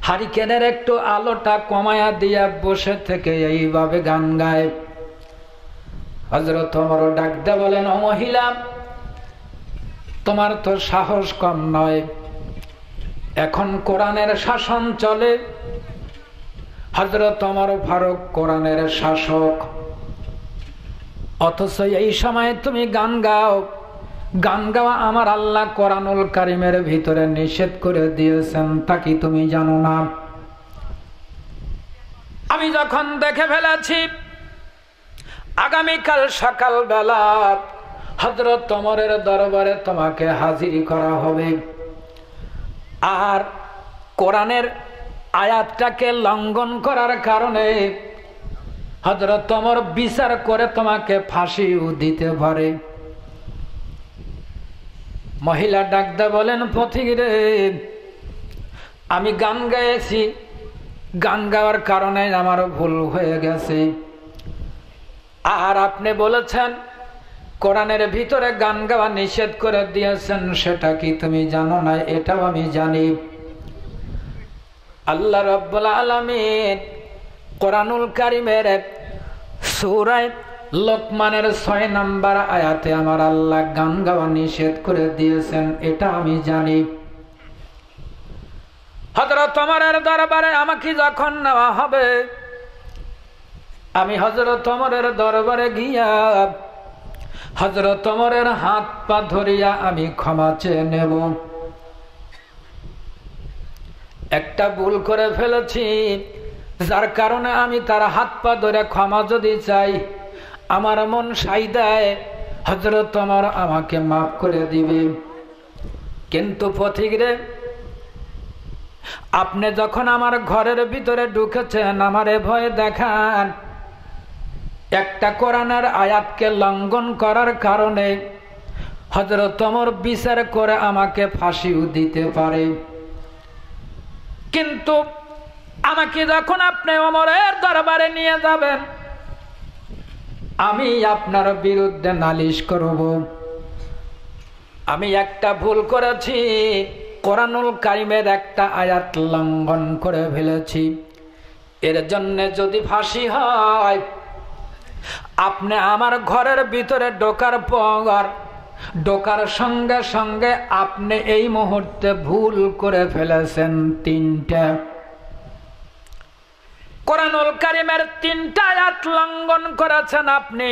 হারিকেনের একটু আলোটা কমায়া দিয়া বসে থেকে এইভাবে গান গায়। হযরত ওমর ডাক দিয়ে বলেন, ও মহিলা, তোমার তো সাহস কম নয়, এখন কোরআনের শাসন চলে। হযরত ওমর ফারুক কোরআনের শাসক, অথচ এই সময় তুমি গান গাও। গান গাওয়া আমার আল্লাহ কোরআনুল কারীমের ভিতরে নিষেধ করে দিয়েছেন, তা কি তুমি জানো না? আমি যখন দেখে ফেলেছি আগামীকাল সকালবেলা হযরত ওমরের দরবারে তোমাকে হাজির করা হবে, আর কোরআনের আয়াতটাকে লঙ্ঘন করার কারণে হযরত ওমর বিচার করে তোমাকে ফাঁসিও দিতে পারে। মহিলা ডাকতে বলেন, পথিক রে, আমি গান গাইছি, গান গাওয়ার কারণে আমার ভুল হয়ে গেছে, আর আপনি বলেছেন কোরআনের ভিতরে গান গাওয়া নিষেধ করে দিয়েছেন, সেটা কি তুমি জানো না? এটাও আমি জানি। আল্লাহ রাব্বুল আলামিন কোরআনুল কারীমের সূরা লোকমানের 6 নম্বর আয়াতে আমার আল্লাহ গান গাওয়া নিষেধ করে দিয়েছেন, এটা আমি জানি। হযরত ওমরের দরবারে আমাকে যখন নেওয়া হবে, আমি হযরত ওমরের দরবারে গিয়া হযরত ওমরের হাত পা ধরিয়া আমি ক্ষমা চেয়ে নেব। একটা ভুল করে ফেলেছি, যার কারণে আমি তার হাত পা ধরে ক্ষমা যদি চাই, আমার মন সাই দেয় হযরত ওমর আমাকে মাফ করে দিবে। কিন্তু পথিক রে, আপনি যখন আমার ঘরের ভিতরে ঢুকেছেন, আমারে ভয় দেখান, একটা কোরআনের আয়াতকে লঙ্ঘন করার কারণে হযরত ওমর বিচার করে আমাকে ফাঁসিও দিতে পারে। কিন্তু আমাকে যখন আপনি ওমরের দরবারে নিয়ে যাবেন, আমি আপনার বিরুদ্ধে নালিশ করব। আমি একটা ভুল করেছি, কোরআনুল কারীমের একটা আয়াত লঙ্ঘন করে ফেলেছি, এর জন্য যদি ফাঁসি হয়, আপনি আমার ঘরের ভিতরে ঢোকার সঙ্গে সঙ্গে আপনি এই মুহূর্তে ভুল করে ফেলেছেন 3টা। কোরআনুল কারীমের 3টা আয়াত লঙ্ঘন করেছেন আপনি।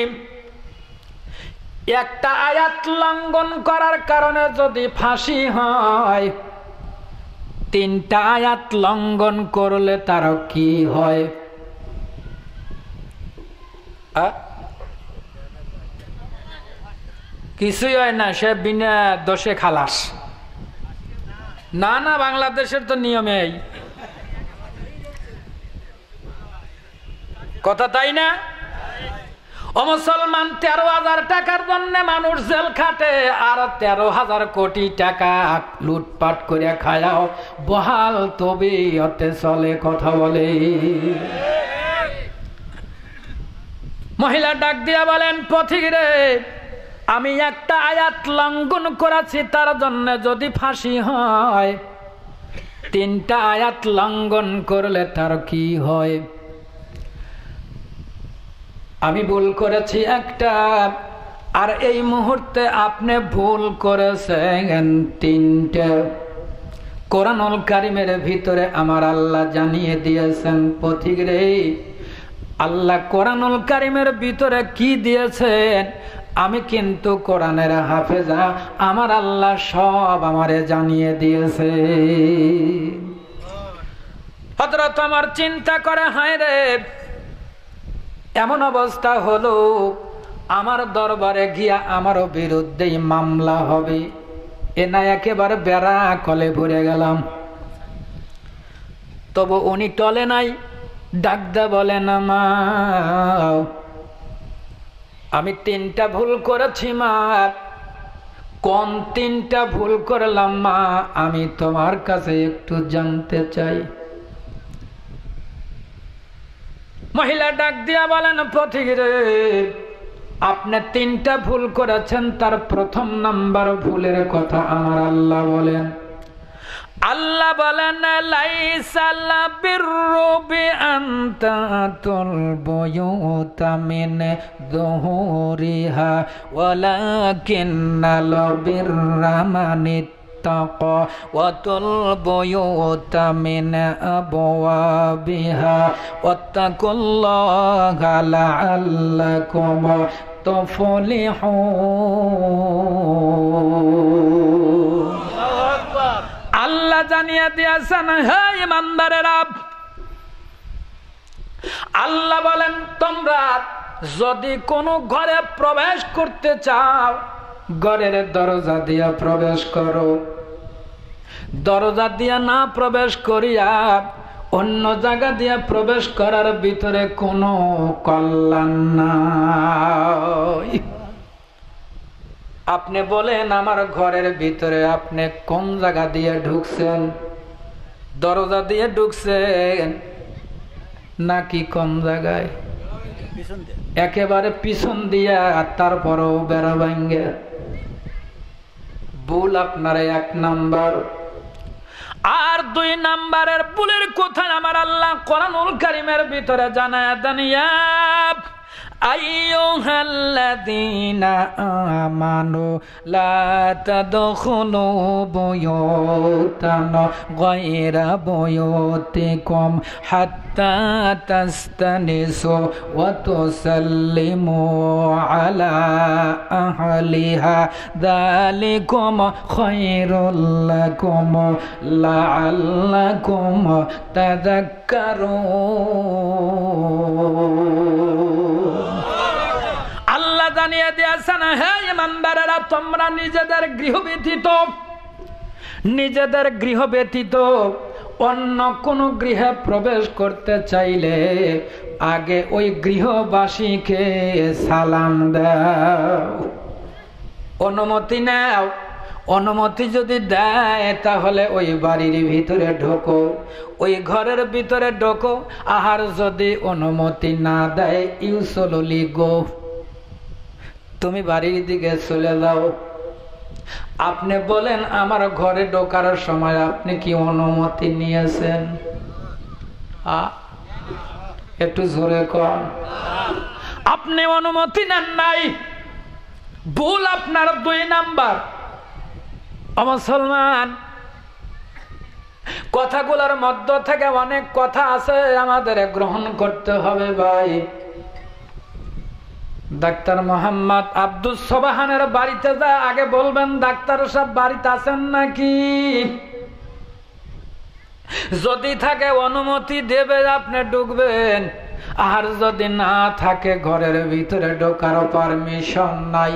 একটা আয়াত লঙ্ঘন করার কারণে যদি ফাঁসি হয়, 3টা আয়াত লঙ্ঘন করলে তার কি হয়? কিছুই হয় না, সে বিনা দোষে খালাস। না না, বাংলাদেশের তো নিয়মেই কথা, তাই না? ও মুসলমান, 13,000 টাকার জন্য মানুষ জেল খাটে, আর 13,000 কোটি টাকা লুটপাট করে খায়াও বহাল তবে অতে চলে, কথা বলে। মহিলা ডাক দিয়া বলেন, পথিক রে, আমি একটা আয়াত লঙ্ঘন করেছি, তার জন্য যদি ফাঁসি হয়, 3টা আয়াত লঙ্ঘন করলে তার কি হয়? আমি ভুল করেছি একটা, আর এই মুহূর্তে আপনি ভুল করেছেন 3টা। কোরআনুল কারীমের ভিতরে আমার আল্লাহ জানিয়ে দিয়েছেন, পথিক রে, আল্লাহ কোরআনুল কারীমের ভিতরে কি দিয়েছেন, আমি কিন্তু কোরআনের হাফেজা, আমার আল্লাহ সব আমারে জানিয়ে দিয়েছে। হযরত ওমর চিন্তা করে, হায় রে, এমন অবস্থা হলো, আমার দরবারে গিয়া আমারও বিরুদ্ধেই মামলা হবে, এ না একেবারে বেড়া কলে ভরে গেলাম। তবু উনি টলে নাই, ডাকদা বলেন, মা, আমি 3টা ভুল করেছি মা। কোন 3টা ভুল করলাম মা? আমি তোমার কাছে একটু জানতে চাই। মহিলা ডাক দিয়া বলেন, পথিক রে, আপনি 3টা ভুল করেছেন, তার প্রথম নাম্বার ভুলের কথা আমার আল্লাহ বলেন। আল্লাহ বলেন, লাইসাল বিররু বিআনতাতুল বুয়ুতা মিন যুহুরিহা ওয়ালাকিন্নাল বিররা মানিত্তাকা ওয়াতুল বুয়ুতা মিন আবওয়াবিহা ওয়াত্তাকুল্লাহা লাআল্লাকুম তুফলিহুন। আল্লাহ জানিয়ে দিয়েছেন, হে ঈমানদারেরা, আল্লাহ বলেন তোমরা যদি কোনো ঘরে প্রবেশ করতে চাও, ঘরের দরজা দিয়ে প্রবেশ করো। দরজা দিয়ে না প্রবেশ করিয়া অন্য জায়গা দিয়ে প্রবেশ করার ভিতরে কোনো কল্যাণ নাই। আপনি বলেন আমার ঘরের ভিতরে আপনি কোন জায়গা দিয়ে ঢুকছেন? দরজা দিয়ে ঢুকছেন নাকি কোন জায়গায়? একেবারে পিছন দিয়া, তারপরও বেড়া ভাঙ্গে। ভুল আপনার 1 নাম্বার। আর 2 নাম্বারের ভুলের কথা আমার আল্লাহ কোরআনুল কারীমের ভিতরে জানায় দেন, ইয়া আইয়ুহাল্লাযীনা আমানু লা তাদখুলু বুয়ুতান গায়রা বুয়ুতিকুম হাত্তা তাস্তানিসু ওয়া তুসাল্লিমু আলা আহলিহা যালিকুম খায়রুল লাকুম লাআল্লাকুম তাযাক্কারুন। আল্লাহ জানিয়ে দিয়েছেন, হে ঈমানদারেরা, তোমরা নিজেদের গৃহ ব্যতীত অন্য কোন গৃহে প্রবেশ করতে চাইলে আগে ওই গৃহবাসীকে সালাম দাও, অনুমতি নাও। অনুমতি যদি দেয় তাহলে ওই বাড়ির ভিতরে ঢোকো, ওই ঘরের ভিতরে ঢোকো। আর যদি অনুমতি না দেয়, ইউসুলি গো, তুমি বাড়ির দিকে চলে যাও। আপনি বলেন আমার ঘরে ঢোকার সময় আপনি কি অনুমতি নিয়েছেন? একটু জোরে কন। আপনি অনুমতি নেন নাই, ভুল আপনার 2 নাম্বার। মুসলমান, কথাগুলোর মধ্য থেকে অনেক কথা আছে, আমাদের গ্রহণ করতে হবে ভাই। ডাক্তার মোহাম্মদ আব্দুস সোবাহানের বাড়িতে যা আগে বলবেন, ডাক্তার সাহেব বাড়িতে আছেন নাকি? যদি থাকে অনুমতি দেবে, আপনি ঢুকবেন। আর যদি না থাকে, ঘরের ভিতরে ঢোকার পারমিশন নাই।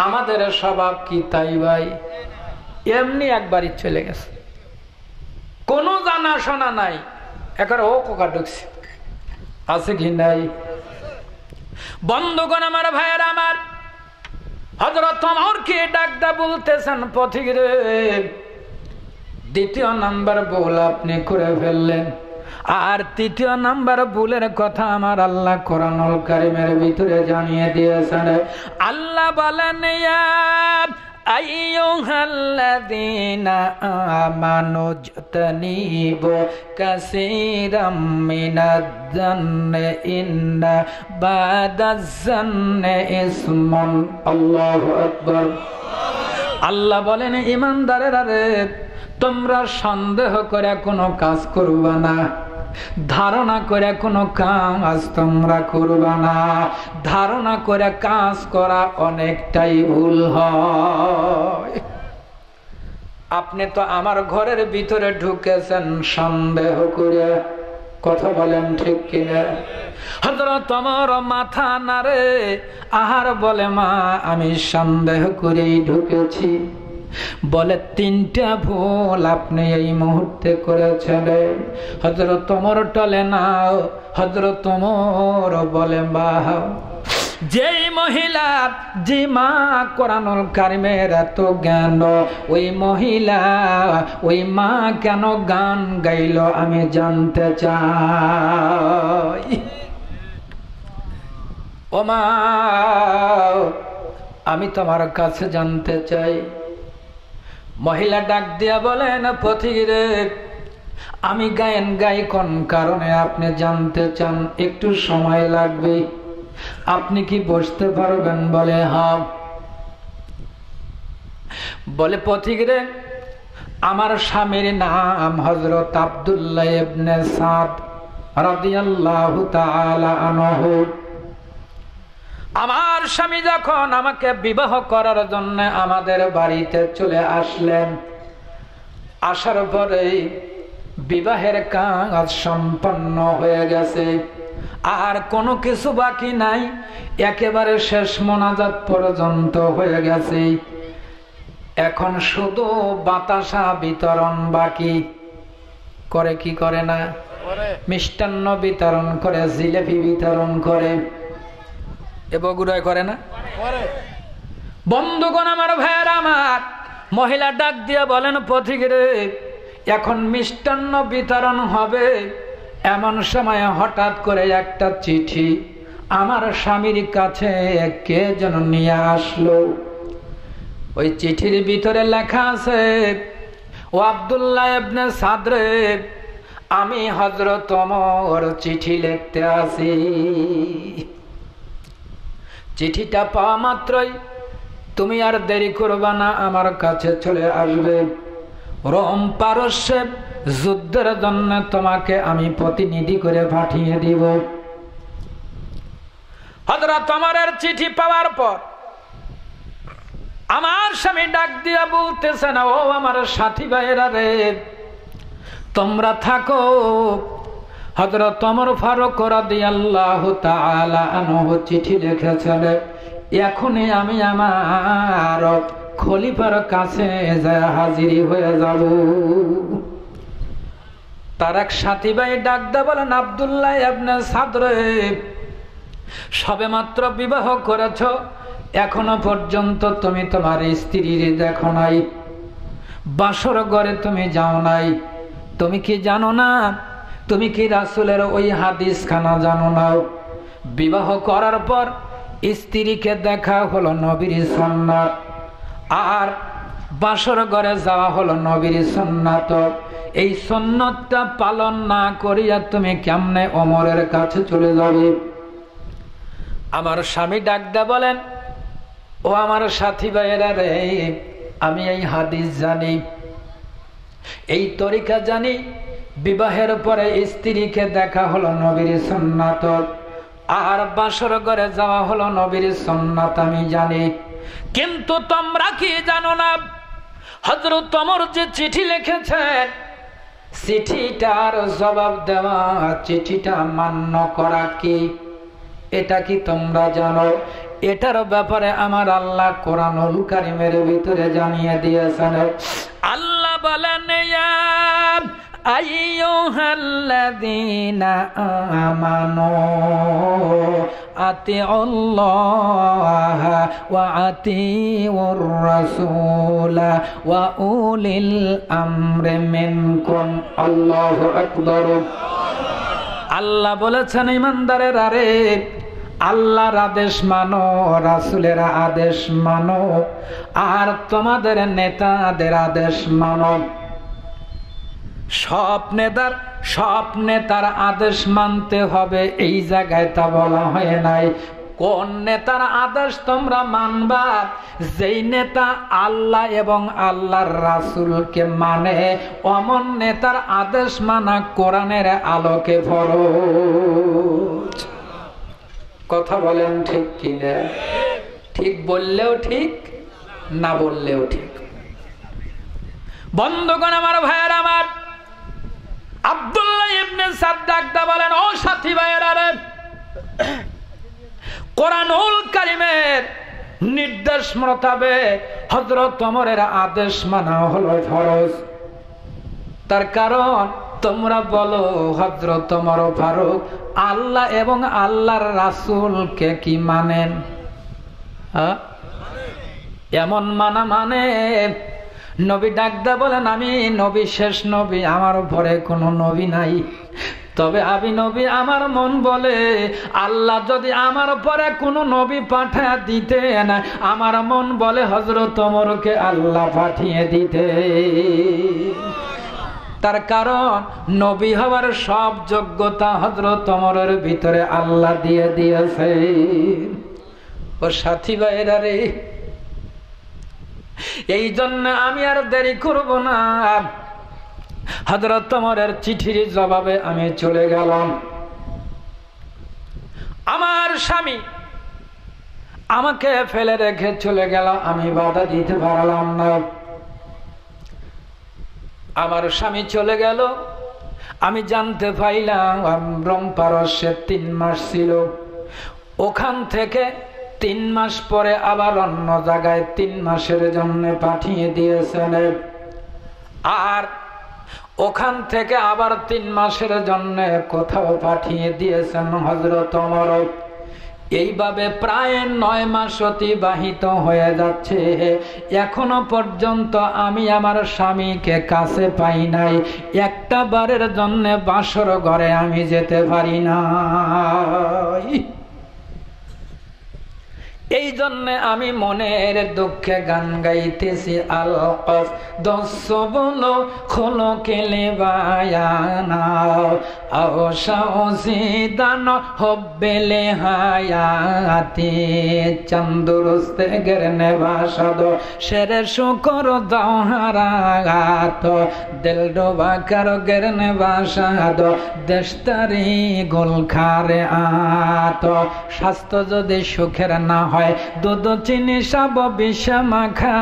আমাদের স্বভাব কি তাই ভাই? এমনি একবারই চলে গেছে, কোনো জানা শোনা নাই, একবার ও কোকা ঢুকছে, আছে কি নাই? বন্ধুগণ আমার, ভাইয়ের আমার, হযরত ওমরকে ডাকদা বলতেছেন, পথিক রে, 2য় নাম্বার ভুল আপনি করে ফেললেন। আর 3য় নাম্বার ভুলের কথা আমার আল্লাহ কোরআনুল কারীমের ভিতরে জানিয়ে দিয়েছেন। আল্লাহ বলেন, ইয়া আইয়ুহাল্লাযীনা আমানু জতানিবু কাসীরাম মিনাজ-জান্নি ইন্না বাদাজ-জান্নি ইসমুন। আল্লাহু আকবার। আল্লাহ বলেন, ঈমানদারেরা রে, তোমরা সন্দেহ করে কোনো কাজ করবা না, ধারণা করে কোনো কাজ তোমরা করবা না। ধারণা করে কাজ করা অনেকটাই ভুল হয়। আপনি তো আমার ঘরের ভিতরে ঢুকেছেন সন্দেহ করে, কথা বলেন ঠিক কিনা? হযরত ওমর মাথা নাড়ে, আহার বলে, মা আমি সন্দেহ করেই ঢুকেছি। বলে, 3টা ভুল আপনি এই মুহূর্তে করেছেন। হযরত ওমর টলে না, হযরত ওমর বলে, বাহ, যেই মহিলা, যে মা কোরআনুল কারীমের এত জ্ঞান, ওই মহিলা, ওই মা কেন গান গাইল আমি জানতে চাই। ও মা, আমি তোমার কাছে জানতে চাই। মহিলা ডাক দিয়া বলেন, পথিক রে, আমি গায়েন গাই কোন কারণে আপনি জানতে চান? একটু সময় লাগবে, আপনি কি বসতে পারবেন? বলে, হ্যাঁ। বলে, পথিক রে, আমার স্বামীর নাম হযরত আব্দুল্লাহ ইবনে সাদ রাদিয়াল্লাহু তাআলা আনহু। আমার স্বামী যখন আমাকে বিবাহ করার জন্য আমাদের বাড়িতে চলে আসলেন, আসার পরে বিবাহের কাজ সম্পন্ন হয়ে গেছে, আর কোনো কিছু বাকি নাই, একেবারে শেষ মোনাজাত পর্যন্ত হয়ে গেছে। এখন শুধু বাতাসা বিতরণ বাকি। করে কি করে না? মিষ্টান্ন বিতরণ করে, জিলেপি বিতরণ করে। এ বগুড়ায় করে না? বন্ধুগণ আমার, ভাইয়ের আমার, মহিলা ডাক দিয়ে বলেন, পথিক রে, এখন মিষ্টান্ন বিতরণ হবে, এমন সময় হঠাৎ করে একটা চিঠি আমার স্বামীর কাছে কে যেন নিয়ে আসলো। ওই চিঠির ভিতরে লেখা আছে, ও আব্দুল্লাহ ইবনে সাদ রে, আমি হযরত ওমর চিঠি লিখতে আছি। চিঠিটা পাওয়া মাত্রই তুমি আর দেরি করবা না, আমার কাছে চলে আসবে। রোম পারস্যের যুদ্ধের জন্য তোমাকে আমি প্রতিনিধি করে পাঠিয়ে দিব। হযরত ওমরের চিঠি পাওয়ার পর আমার স্বামী ডাক দিয়া বলতেছে না, ও আমার সাথী ভাইয়েরা রে, তোমরা থাকো। হযরত ওমর ফারুক রাদিয়াল্লাহু তাআলা আনহু চিঠি লিখেছেন, এখনই আমি আমার খলিফার কাছে যায় হাজিরি হয়ে যাব। তার এক সাথী ভাই ডাক দা বলেন, আব্দুল্লাহ ইবনে সাদ রে, সবে মাত্র বিবাহ করেছ, এখনো পর্যন্ত তুমি তোমার স্ত্রীর দেখো নাই, বাসর ঘরে তুমি যাও নাই। তুমি কি জানো না? তুমি কি রাসূলের ওই হাদিস খানা জানো না? বিবাহ করার পর স্ত্রীকে দেখা হলো নবীর সুন্নাত, আর বাসর ঘরে যাওয়া হলো নবীর সুন্নাত। এই সুন্নাতটা পালন না করিয়া তুমি কেমনে ওমরের কাছে চলে যাবে? আমার স্বামী ডাক দা বলেন, ও আমার সাথী ভাইয়েরা রে, আমি এই হাদিস জানি, এই তরিকা জানি। বিবাহের পরে স্ত্রীকে দেখা হলো নবীর সুন্নাত, আর বাসর ঘরে যাওয়া হলো নবীর সুন্নাত, আমি জানি। কিন্তু তোমরা কি জানো না, হযরত ওমর যে চিঠি লিখেছেন, চিঠিটার জবাব দেওয়া, চিঠিটা মান্য করা কি, এটা কি তোমরা জানো? এটার ব্যাপারে আমার আল্লাহ কোরআনুল কারীমের ভিতরে জানিয়ে দিয়েছেন। আল্লাহ বলেন, ইয়া আইয়ুহাল্লাযীনা আমানু আতিউল্লাহা ওয়া আতিউর রাসূলা ওয়া উলিল আমরি মিনকুম। আল্লাহু আকবার। আল্লাহ বলেছেন, ঈমানদারেরা রে, আল্লাহর আদেশ মানো, রাসূলের আদেশ মানো, আর তোমাদের নেতাদের আদেশ মানো। সব নেতার আদেশ মানতে হবে, এই জায়গায় তা বলা হয় নাই। কোন নেতার আদেশ তোমরা মানবা? যেই নেতা আল্লাহ এবং আল্লাহর রাসূলকে মানে, অমন নেতার আদেশ মানা কোরআনের আলোকে ফরজ। কথা বলেন ঠিক কিনা? ঠিক বললেও ঠিক, না বললেও ঠিক। বন্ধুগণ আমার, ভাইয়ের আমার, আব্দুল্লাহ ইবনে সাদ ডাকদা বলেন, ও সাথী ভাইয়েরা রে, কোরআনুল কারীমের নির্দেশ মোতাবেক হযরত ওমরের আদেশ মানা হলো ফরজ। তার কারণ তোমরা বলো, হযরত ওমর ফারুক আল্লাহ এবং আল্লাহর রাসূলকে কি মানেন? এমন মানা মানে, নবী ডাকদা বলেন, আমি নবী, শেষ নবী, আমার পরে কোনো নবী নাই। তবে আমি নবী, আমার মন বলে আল্লাহ যদি আমার পরে কোনো নবী পাঠিয়ে দিতেন, আমার মন বলে হযরত ওমরকে আল্লাহ পাঠিয়ে দিতে। তার কারণ নবী হওয়ার সব যোগ্যতা হযরত ওমরের ভিতরে আল্লাহ দিয়ে দিয়েছে। ও সাথী ভাইরা রে, এই জন্য আমি আর দেরি করব না, হযরত ওমরের চিঠির জবাবে আমি চলে গেলাম। আমার স্বামী আমাকে ফেলে রেখে চলে গেল, আমি বাধা দিতে পারলাম না। আমার স্বামী চলে গেল, আমি জানতে পাইলাম ব্রহ্মপারস্যে 3 মাস ছিল। ওখান থেকে 3 মাস পরে আবার অন্য জায়গায় 3 মাসের জন্য পাঠিয়ে দিয়েছেন। আর ওখান থেকে আবার 3 মাসের জন্য কোথাও পাঠিয়ে দিয়েছেন হযরত ওমর। এইভাবে প্রায় 9 মাস অতিবাহিত হয়ে যাচ্ছে। এখনো পর্যন্ত আমি আমার স্বামীকে কাছে পাই নাই। একটা বারের জন্য বাসর ঘরে আমি যেতে পারি না। এই জন্য আমি মনের দুঃখে গান গাইতেছি। আল কসদসবুল খুলুকিল বায়ানা আওশাউজিদান হুব্বিল হায়াতি চন্দুরুস্ত গরনে বাসাদ শেরে শুকর দাওহারাত দিল ডোবা কর গরনে বাসাদ দেশতারি গুলখারে আত। স্বাস্থ্য যদি সুখের না হয়, দুধ চিনি সব বিষ মাখা,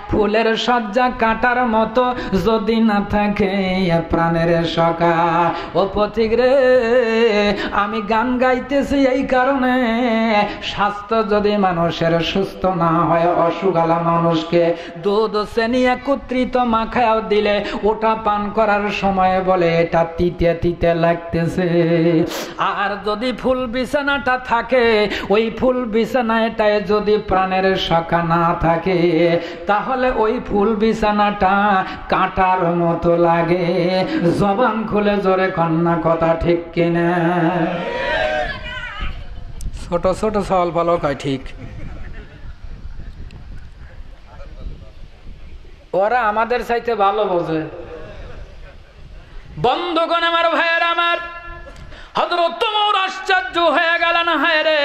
ফুলের সজ্জা কাটার মতো যদি না থাকে প্রাণের সখা। ও পথিক রে, আমি গান গাইতেছি এই কারণে, স্বাস্থ্য যদি মানুষের সুস্থ না হয়, অসুগালা মানুষকে দুধ চিনি একত্রিত মাখাও দিলে ওটা পান করার সময় বলে এটা তিতে তিতে লাগতেছে। আর যদি ফুল বিছানাটা থাকে, ওই ফুল বিছানাটায় যদি প্রাণের সখা না থাকে, তাহলে ওই ফুল বিছানাটা কাঁটার মতো লাগে। জবান খুলে জোরে কন্যা কথা ঠিক কিনা? ছোট ছোট সওয়াল ভালো কয় ঠিক। ওরা আমাদের চাইতে ভালো বোঝে। বন্ধুগণ আমার, ভাইয়ের আমার, হযরত ওমর আশ্চর্য হয়ে গেলেন। হায় রে,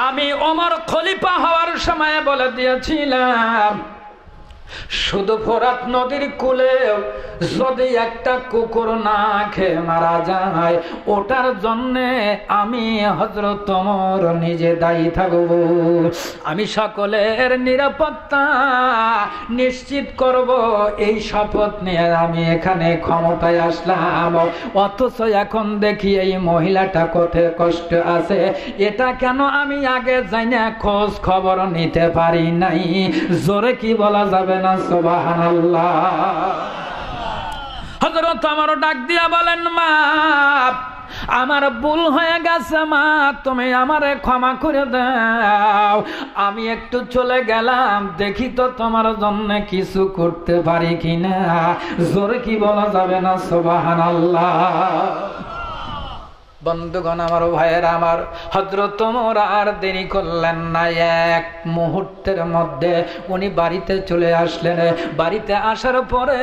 আমি ওমর খলিফা হওয়ার সময় বলে দিয়েছিলাম, শুধু ফোরাত নদীর কূলে যদি একটা কুকুর না খেয়ে মারা যায়, ওটার জন্যে আমি হযরত ওমর নিজে দায়ী থাকব। আমি সকলের নিরাপত্তা নিশ্চিত করব, এই শপথ নিয়ে আমি এখানে ক্ষমতায় আসলাম। অথচ এখন দেখি এই মহিলাটা কোথায় কষ্ট আছে, এটা কেন আমি আগে যাই না খোঁজ খবর নিতে পারি নাই? জোরে কি বলা যাবে না সুবহানাল্লাহ? হযরত ওমর ডাক দিয়া বলেন, মা, আমার ভুল হয়ে গেছে মা, তুমি আমারে ক্ষমা করে দাও। আমি একটু চলে গেলাম, দেখি তো তোমার জন্য কিছু করতে পারি কিনা। জোরে কি বলা যাবে না সুবহানাল্লাহ? বন্ধুগণ আমার, ভাইয়েরা আমার, হযরত ওমর আর দেরি করলেন না। এক মুহূর্তের মধ্যে উনি বাড়িতে চলে আসলেন। বাড়িতে আসার পরে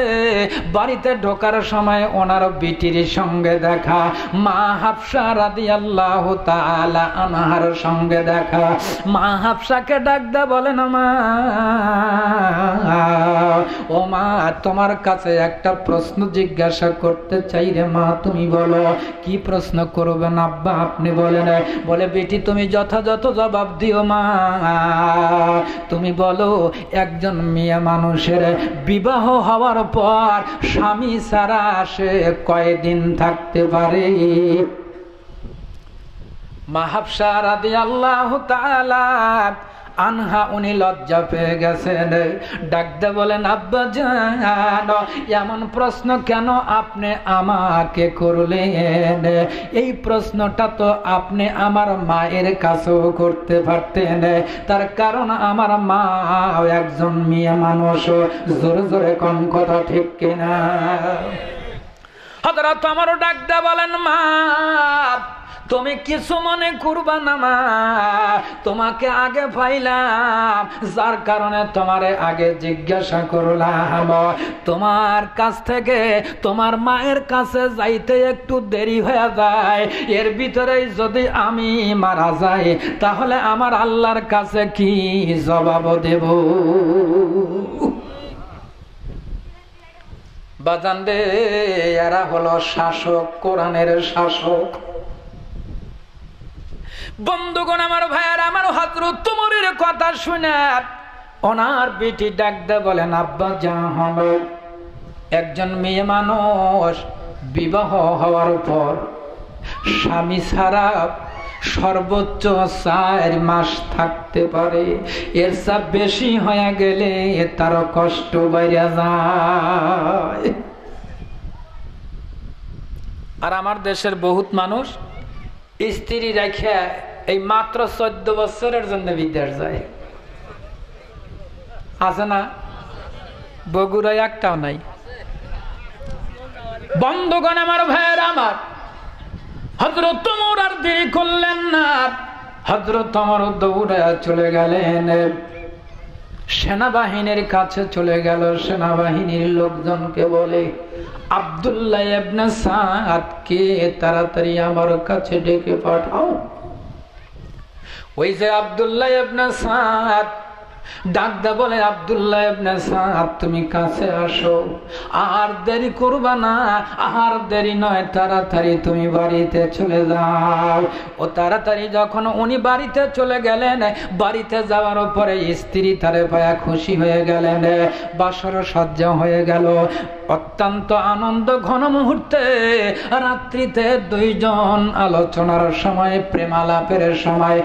বাড়িতে ঢোকার সময় ওনার বিটির সঙ্গে দেখা, মা হাফসা রাদিয়াল্লাহু তাআলা আনহার সঙ্গে দেখা। মা হাফসাকে ডাক দে বলেন, মা, ও মা, তোমার কাছে একটা প্রশ্ন জিজ্ঞাসা করতে চাই রে মা, তুমি বলো। কি প্রশ্ন করবেন আব্বা? আপনি বলেন। বলে, বেটি তুমি যথাযথ জবাব দিও মা। তুমি বলো, একজন মেয়ে মানুষের বিবাহ হওয়ার পর স্বামী ছাড়া সে কয়দিন থাকতে পারে? মা হাফসা রাদিয়াল্লাহু তাআলা আনহা উনি লজ্জা পেয়ে গেছেন। ডাকতে বলেন, আব্বা জান, এমন প্রশ্ন কেন আপনি আমাকে করলেন? এই প্রশ্নটা তো আপনি আমার মায়ের কাছেও করতে পারতেন। তার কারণ আমার মা একজন মেয়ে মানুষ। জোরে জোরে কোন কথা ঠিক কিনা? হযরত ওমর ডাকতে বলেন, মা, তুমি কিছু মনে করবা না মা, তোমাকে আগে পাইলাম, যার কারণে তোমারে আগে জিজ্ঞাসা করলাম। তোমার কাছ থেকে তোমার মায়ের কাছে যাইতে একটু দেরি হয়ে যায়, এর ভিতরেই যদি আমি মারা যাই, তাহলে আমার আল্লাহর কাছে কি জবাব দেব? বাজান রে, এরা হলো শাসক, কোরআনের শাসক। বন্ধুগণ আমার ভাইয়ার আমার হযরত ওমরের কথা শুনে ওনার বেটি ডাক দে বলেন, আব্বা জান, একজন মেয়ে মানুষ বিবাহ হওয়ার পর স্বামী ছাড়া সর্বোচ্চ 4 মাস থাকতে পারে, এর চেয়ে বেশি হয়ে গেলে তার কষ্ট বেড়ে যায়। আর আমার দেশের বহুত মানুষ স্ত্রী রেখে এই মাত্র 14 বছরের জন্য বিদেশ যায়, আছে না? বগুড়ায় একটাও নাই। বন্ধুগণ আমার ভাইয়ের আমার, হযরত ওমর আর দেরি করলেন না, হযরত ওমর দৌড়ে চলে গেলেন সেনাবাহিনীর কাছে চলে গেল। সেনাবাহিনীর লোকজনকে বলে, আব্দুল্লাহ ইবনে সাদকে তাড়াতাড়ি আমার কাছে ডেকে পাঠাও। ওই যে আব্দুল্লাহ ইবনে সাদ ডাক দে বলে, আব্দুল্লাহ ইবনে সাদ তুমি কাছে আসো, আর দেরি করবা না, আর দেরি নয়, তাড়াতাড়ি তুমি বাড়িতে চলে যাও। ও তাড়াতাড়ি যখন উনি বাড়িতে চলে গেলেন, বাড়িতে যাওয়ার পরে স্ত্রী তারে পায়া খুশি হয়ে গেলেন, বাসর সজ্জা হয়ে গেল, অত্যন্ত আনন্দ ঘন মুহূর্তে। রাত্রিতে দুইজন আলোচনার সময়, প্রেমালাপের সময়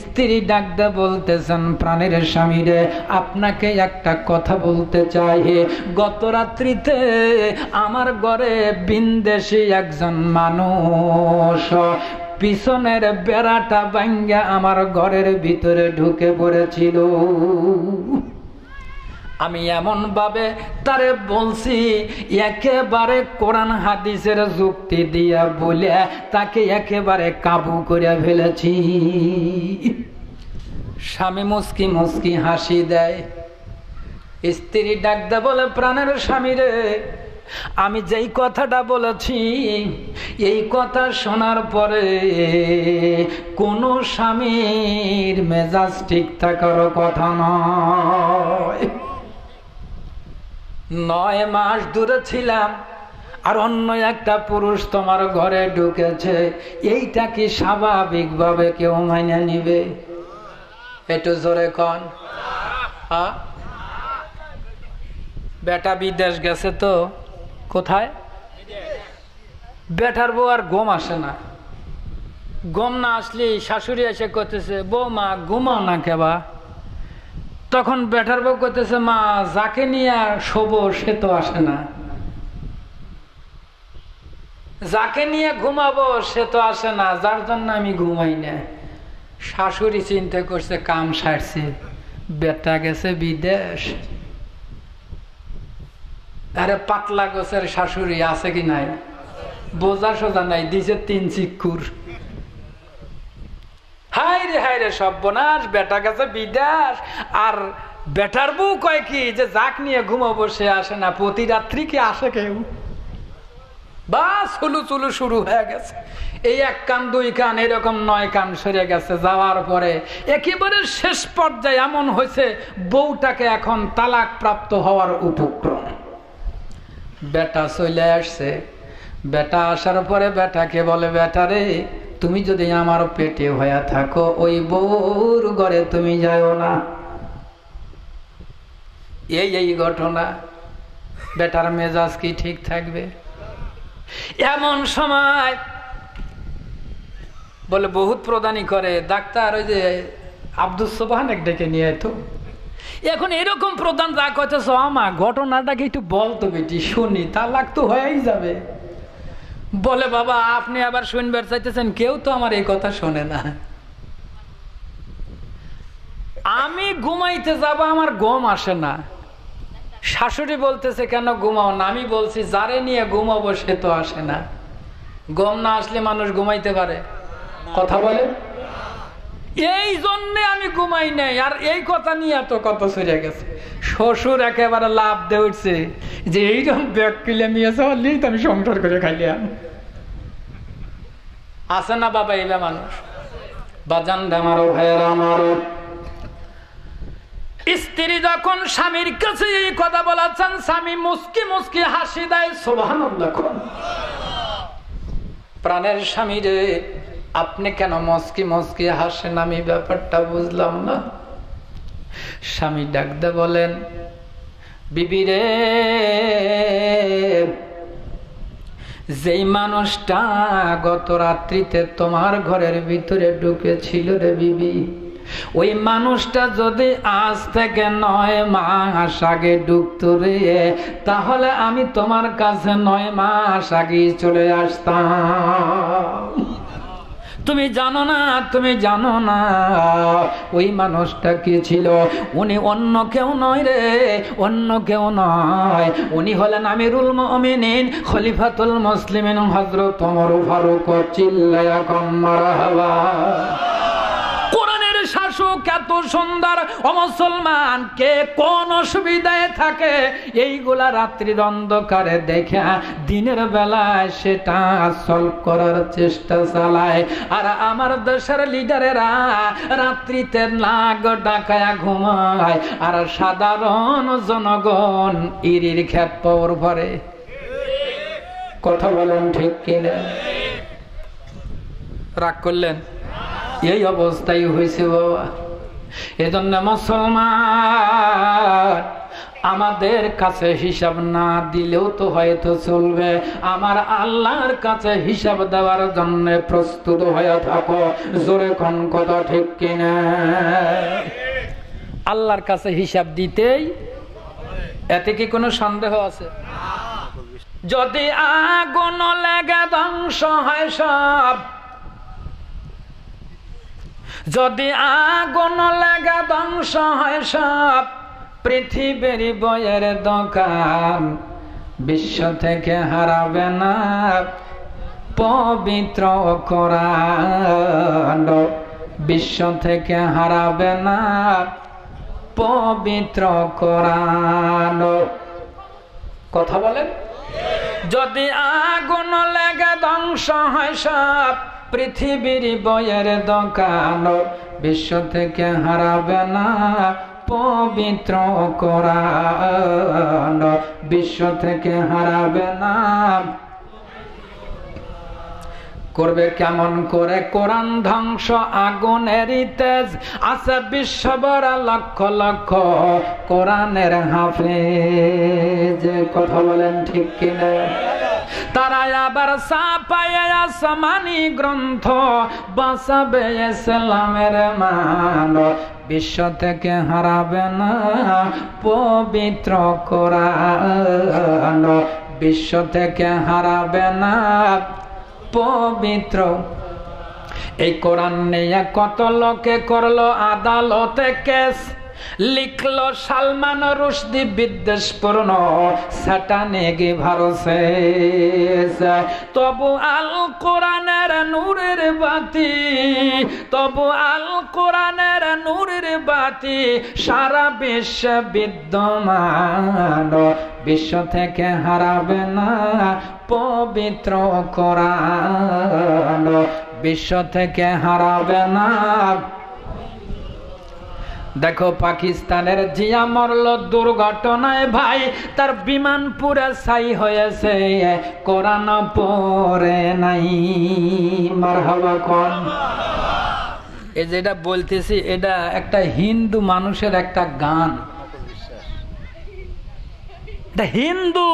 স্ত্রী ডাক দে বলতেছেন, প্রাণের স্বামী রে, আপনাকে একটা কথা বলতে চাই। গত রাত্রিতে আমার ঘরে বিন্দেশী একজন মানুষ পিছনের বেড়াটা ভাঙ্গা আমার ঘরের ভিতরে ঢুকে পড়েছিল। আমি এমন ভাবে তারে বলছি, একেবারে কোরআন হাদিসের যুক্তি দিয়া বলে তাকে একেবারে কাবু করে ফেলেছি। স্বামী মুস্কি মুস্কি হাসি দেয়। স্ত্রী ডাক দে বলে, প্রাণের স্বামী রে, আমি যেই কথাটা বলেছি এই কথা শোনার পরে কোনো স্বামীর মেজাজ ঠিক থাকার কথা নয়। 9 মাস দূরে ছিলাম আর অন্য একটা পুরুষ তোমার ঘরে ঢুকেছে, এইটা কি স্বাভাবিকভাবে কেউ মাইনে নিবে? একটু জোরে কন। বেটা বিদেশ গেছে, তো কোথায়? বেটার বউ আর ঘুম আসে না। ঘুম না আসলে শাশুড়ি এসে করতেছে, বৌমা ঘুমাও না কেবা। তখন বেটার বউ করতেছে, মা যাকে নিয়ে শোবো সে তো আসে না, যাকে নিয়ে ঘুমাবো সে তো আসে না, যার জন্য আমি ঘুমাই না। শাশুড়ি চিন্তা করছে, কাম সারছে, বেটা গেছে বিদেশ। আরে পাতলা গোছের শাশুড়ি আছে কি নাই? বোঝা সোজা নাই, দিছে 3 চিকুর। হায় রে সর্বনাশ, বেটা গেছে বিদেশ। আর বেটার বউ কয় কি, যে যাক নিয়ে ঘুমাবো সে আসে না, প্রতি রাত্রি কি আসে কেউ? বাস হুলু চুলু শুরু হয়ে গেছে। এই 1 কান 2 কান এরকম 9 কান সরে গেছে। যাওয়ার পরে একেবারে শেষ পর্যায়ে এমন হয়েছে, বউটাকে এখন তালাক প্রাপ্ত হওয়ার উপক্রম। বেটা চলে আসছে। বেটা আসার পরে বেটাকে বলে, বেটা রে, তুমি যদি আমার পেটে হয়ে থাকো ওই বউর ঘরে তুমি যাও না। এই ঘটনা। বেটার মেজাজ কি ঠিক থাকবে? এমন সময় বলে বহুত প্রদানি করে ডাক্তার, ওই যে আব্দুল সোবহান ডেকে নিয়ে তো। এখন এরকম প্রধান যা কইতেছ, আমা ঘটনাটাকে একটু বলতো বেটি, শুনি, তালাক তো হয়েই যাবে। বলে, বাবা আপনি আবার শুনবার চাইতেছেন, কেউ তো আমার এই কথা শোনে না। আমি ঘুমাইতে যাব, আমার ঘুম আসে না। শাশুড়ি বলতেছে, কেন ঘুমাও না? আমি বলছি, যারে নিয়ে ঘুমাবো সে তো আসে না। ঘুম না আসলে মানুষ ঘুমাইতে পারে? কথা বলে। এই জন্যে আমি ঘুমাই নাই। আর এই কথা নিয়ে তো কত সরে গেছে। শ্বশুর একেবারে লাভ দিয়ে উঠছে যে এইরকম ব্যাগ কিলে নিয়ে চললি তো আমি সংসার করে খাইলাম। আছে না বাবা এলা মানুষ? বাজান আমারও ভাইয়েরা আমারও। স্ত্রী যখন স্বামীর কাছে এই কথা বলাচ্ছেন, স্বামী মুস্কি মুস্কি হাসি দেয়। সুবহানাল্লাহ। প্রাণের স্বামী রে, আপনি কেন মস্কি মস্কি হাসেন? আমি ব্যাপারটা বুঝলাম না। স্বামী ডাকতে বলেন, বিবি রে, যেই মানুষটা গত রাত্রিতে তোমার ঘরের ভিতরে ঢুকেছিল রে বিবি, ওই মানুষটা যদি আজ থেকে 9 মাস আগে ঢুকতো রে, তাহলে আমি তোমার কাছে 9 মাস আগে চলে আসতাম। তুমি জানো না, তুমি জানো না ওই মানুষটা কি ছিল? উনি অন্য কেউ নয় রে, অন্য কেউ নয়। উনি হলেন আমিরুল মুমিনিন খলিফাতুল মুসলিমিন হযরত ওমর ফারুক। চিল্লায়া কম মারহাবা। কোরআনের শাসক এত সুন্দর, ও মুসলমান কে কোন অসুবিধায় থাকে এইগুলা রাত্রির অন্ধকারে দেখে দিনের বেলায় সেটা সলভ করার চেষ্টা চালায়। আর আমার দেশের লিডারেরা রাত্রিতে নাক ডাকায়া ঘুমায়, আর সাধারণ জনগণ ইরির খেপ পর ভরে। কথা বলেন ঠিক কিনা? রাগ করলেন? এই অবস্থাই হয়েছে বাবা। এজন্য মুসলমান, আমাদের কাছে হিসাব না দিলেও তো হয়তো চলবে, আমার আল্লাহর কাছে হিসাব দেওয়ার জন্য প্রস্তুত হয়ে থাকো। জোরে কোন কথা ঠিক কিনা? আল্লাহর কাছে হিসাব দিতেই, এতে কি কোনো সন্দেহ আছে? যদি আগুন লেগে ধ্বংস হয় সব, যদি আগুন লেগে ধ্বংস হয় সব, পৃথিবীর বইয়ের দোকান বিশ্ব থেকে হারাবে না পবিত্র কোরআন। বিশ্ব থেকে হারাবে না পবিত্র কোরআন। কথা বলেন? যদি আগুন লেগে ধ্বংস হয় সব, পৃথিবীর বইয়ের দোকান বিশ্ব থেকে হারাবে না পবিত্র কোরআন। বিশ্ব থেকে হারাবে না। করবে কেমন করে কোরআন ধ্বংস? আগুনেরই তেজ আছে বিশ্বভরা লক্ষ লক্ষ কোরআনের হাফেজ। কথা বলেন ঠিক কিনা? তারা আবার ছাপায় আসমানি গ্রন্থ, বাঁচাবে ইসলামের মান। বিশ্ব থেকে হারাবে না পবিত্র কোরআন। বিশ্ব থেকে হারাবে না পবিত্র। এই কোরআন নিয়ে কত লোকে করলো আদালতে কেস, লিখলো সালমান রুশদি বিদ্বেষপূর্ণ স্যাটানিক ভার্সেস। তবু আল কোরআনের নূরের বাতি, তবু আল কোরআনের নূরের বাতি সারা বিশ্বে বিদ্যমান। বিশ্ব থেকে হারাবে না পবিত্র কোরআন। বিশ্ব থেকে হারাবে না। দেখো পাকিস্তানের জিয়া মরল দুর্ঘটনায় ভাই, তার বিমান পুরা ছাই হয়েছে, কোরআন পড়ে নাই। মারহাবা কোন? এই যেটা বলতেছি এটা একটা হিন্দু মানুষের একটা গান। এটা হিন্দু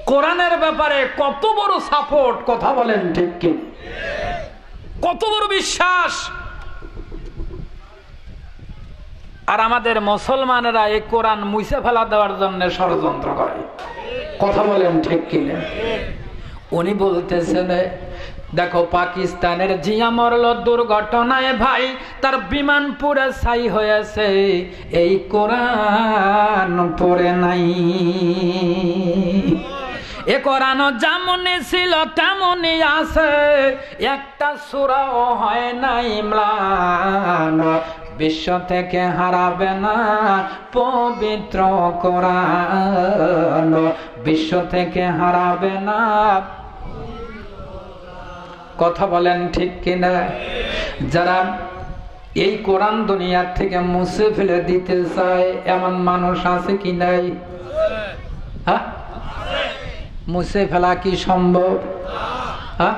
কোরআনের ব্যাপারে কত বড় সাপোর্ট। কথা বলেন ঠিক কি? কত বড় বিশ্বাস। আর আমাদের মুসলমানেরা এই কোরআন মুছে ফেলা দেওয়ার জন্য ষড়যন্ত্র করে। কথা বলেন ঠিক কিনা? উনি বলতেছেন, দেখো পাকিস্তানের জিয়া মরল দুর্ঘটনায় ভাই, তার বিমান পুরা ছাই হয়েছে, এই কোরআন পড়ে নাই। এ কোরআন যেমনই ছিল তেমনই আছে, একটা সূরাও হয় নাই ম্লান। বিশ্ব থেকে হারাবে না পবিত্র কোরআন। বিশ্ব থেকে হারাবে না। কথা বলেন ঠিক কিনা? যারা এই কোরআন দুনিয়ার থেকে মুছে ফেলে দিতে চায় এমন মানুষ আছে কি নাই? হ্যাঁ, মুছে ফেলা কি সম্ভব? হ্যাঁ,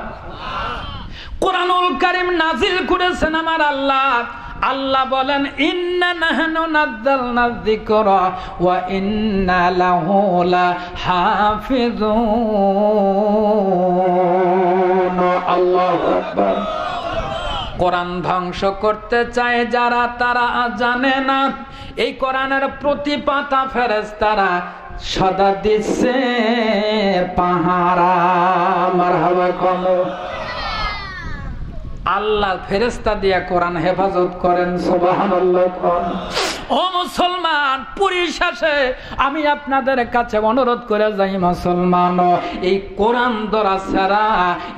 কোরআনুল কারীম নাজিল করেছেন আমার আল্লাহ। আল্লাহ বলেন ইন্না নাহনু নাযালনা যিকরা ওয়া ইন্না লাহু লাহাফিজুন। আল্লাহু আকবার। কোরআন ধ্বংস করতে চায় যারা, তারা জানে না এই কোরআনের প্রতি পাতা ফেরেশতারা সদা দিচ্ছে পাহারা। মারহাবা কলো। আল্লাহ ফেরেশতা দিয়া কোরআন হেফাজত করেন। সুবহানাল্লাহ। ও মুসলমান, পরিশেষে আমি আপনাদের কাছে অনুরোধ করে যাই, মুসলমান এই কোরআন ধরা ছাড়া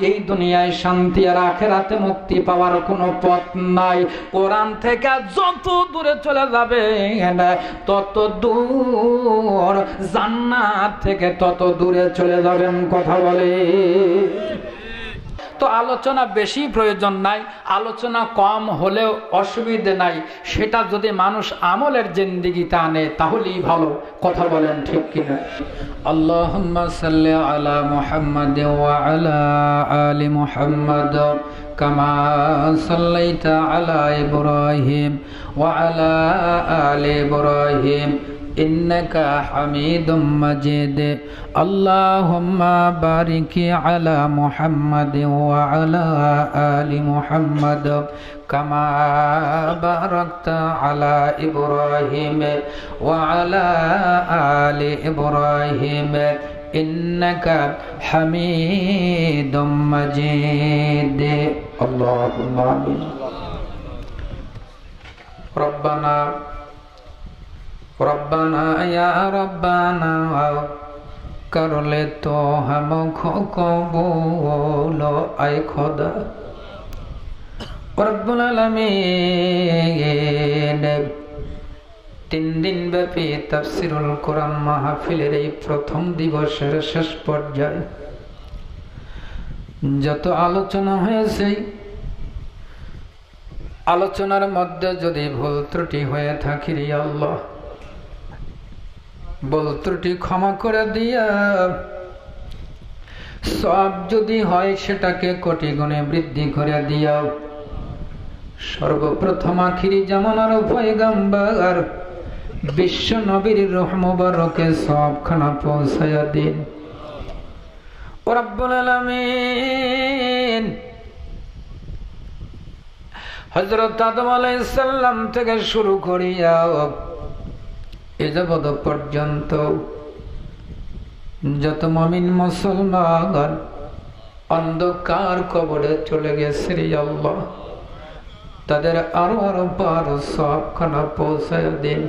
এই দুনিয়ায় শান্তি আর আখিরাতে মুক্তি পাওয়ার কোনো পথ নাই। কোরআন থেকে যত দূরে চলে যাবে তত দূর, জান্নাত থেকে তত দূরে চলে যাবেন। কথা বলে তো আলোচনা বেশি প্রয়োজন নাই, আলোচনা কম হলেও অসুবিধে নাই। সেটা যদি মানুষ আমলের জিন্দেগিতে আনে তাহলেই ভালো। কথা বলেন ঠিক কিনা? আল্লাহুম্মা সাল্লি আলা মুহাম্মাদ ওয়া আলা আলি মুহাম্মাদ কামা সাল্লাইতা আলা ইব্রাহিম ওয়া আলা আলি ইব্রাহিম ইন্নাকা হামিদুম মাজিদ। আল্লাহুম্মা বারিক আলা মুহাম্মাদ ওয়া আলা আলি মুহাম্মাদ কামা বারাকতা আলা ইব্রাহিম ওয়া আলা আলি ইব্রাহিম ইন্নাকা হামিদুম মাজিদ। আল্লাহুম্মা আমিন। রব্বানা रब्बाना या रब्बाना कर ले तो हमको कबूल आए खुदा। रब्बुल आलामीन 3 दिन ব্যাপী তাফসীরুল কোরআন মাহফিলের এই প্রথম দিবসের শেষ পর্যায়ে যত আলোচনা হয়েছে, আলোচনার মধ্যে যদি ভুল ত্রুটি হয়ে থাকে রে আল্লাহ, ভুল ত্রুটি ক্ষমা করে দিয়া, সব যদি হয় সেটাকে কোটি গুণে বৃদ্ধি করে দিয়াও। সর্বপ্রথম আখিরি জামানার পয়গম্বর বিশ্ব নবীর রূহ মুবারকে সবখানা পৌঁছায়া দিন। ও রব্বুল আলামিন, হযরত আদম আলাইহিস সালাম থেকে শুরু করিয়া এযাবৎ পর্যন্ত যত মুমিন মুসলমান অন্ধকার কবরে চলে গেছে রে আল্লাহ, তাদের আরো পার সবখানা পৌঁছায় দিন।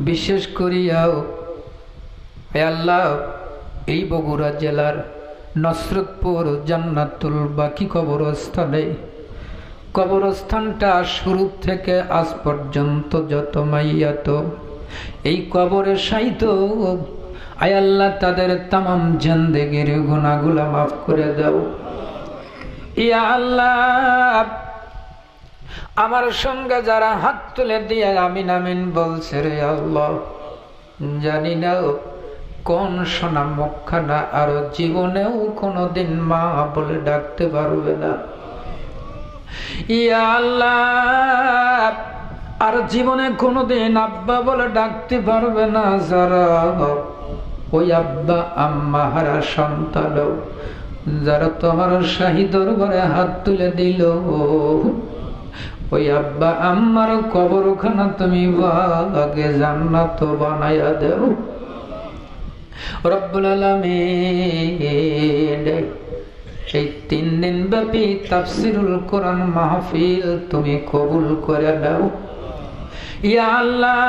বিশেষ করিয়াও হে আল্লাহ, এই বগুড়া জেলার নসরতপুর জান্নাতুল বাকি কবরস্থানটা শুরু থেকে আজ পর্যন্ত যত মাইয়াত এই কবরে শায়িত, আয় আল্লাহ তাদের তামাম জিন্দেগির গুনাহগুলো মাফ করে দাও। ইয়া আল্লাহ, আমার সঙ্গে যারা হাত তুলে দিয়ে আমিন আমিন বলছে রে আল্লাহ, জানি না কোন সোনা মুখখানা আর জীবনেও কোনোদিন মা বলে ডাকতে পারবে না। ইয়া আল্লাহ, আর জীবনে কোনোদিন আব্বা বলে ডাকতে পারবে না যারা ওই আব্বা আম্মা হারা সন্তান, যারা তোমার শাহী দরবারে হাত তুলে দিল, ওই আব্বা আম্মার কবরখানা তুমি আগে জান্নাত বানায়া দেও রব্বুল আলামিন। এই 3 দিন ব্যাপী তাফসীরুল কোরআন মাহফিল তুমি কবুল করে নাও। ইয়া আল্লাহ,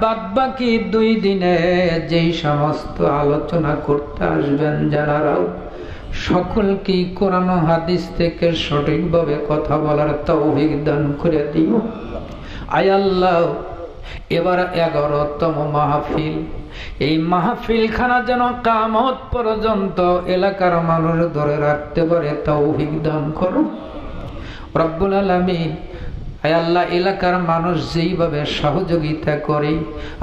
বাদ বাকি 2 দিনে যেই সমস্ত আলোচনা করতে আসবেন যারাও, সকলকে কোরআন ও হাদিস থেকে সঠিকভাবে কথা বলার তৌফিক দান করে দিও। আয় আল্লাহ, এবার 11তম মাহফিল, এই মাহফিল খানা যেন কিয়ামত পর্যন্ত এলাকার মানুষ ধরে রাখতে পারে তৌফিক দান করো রব্বুল আলামিন। আয় আল্লাহ, এলাকার মানুষ যেইভাবে সহযোগিতা করে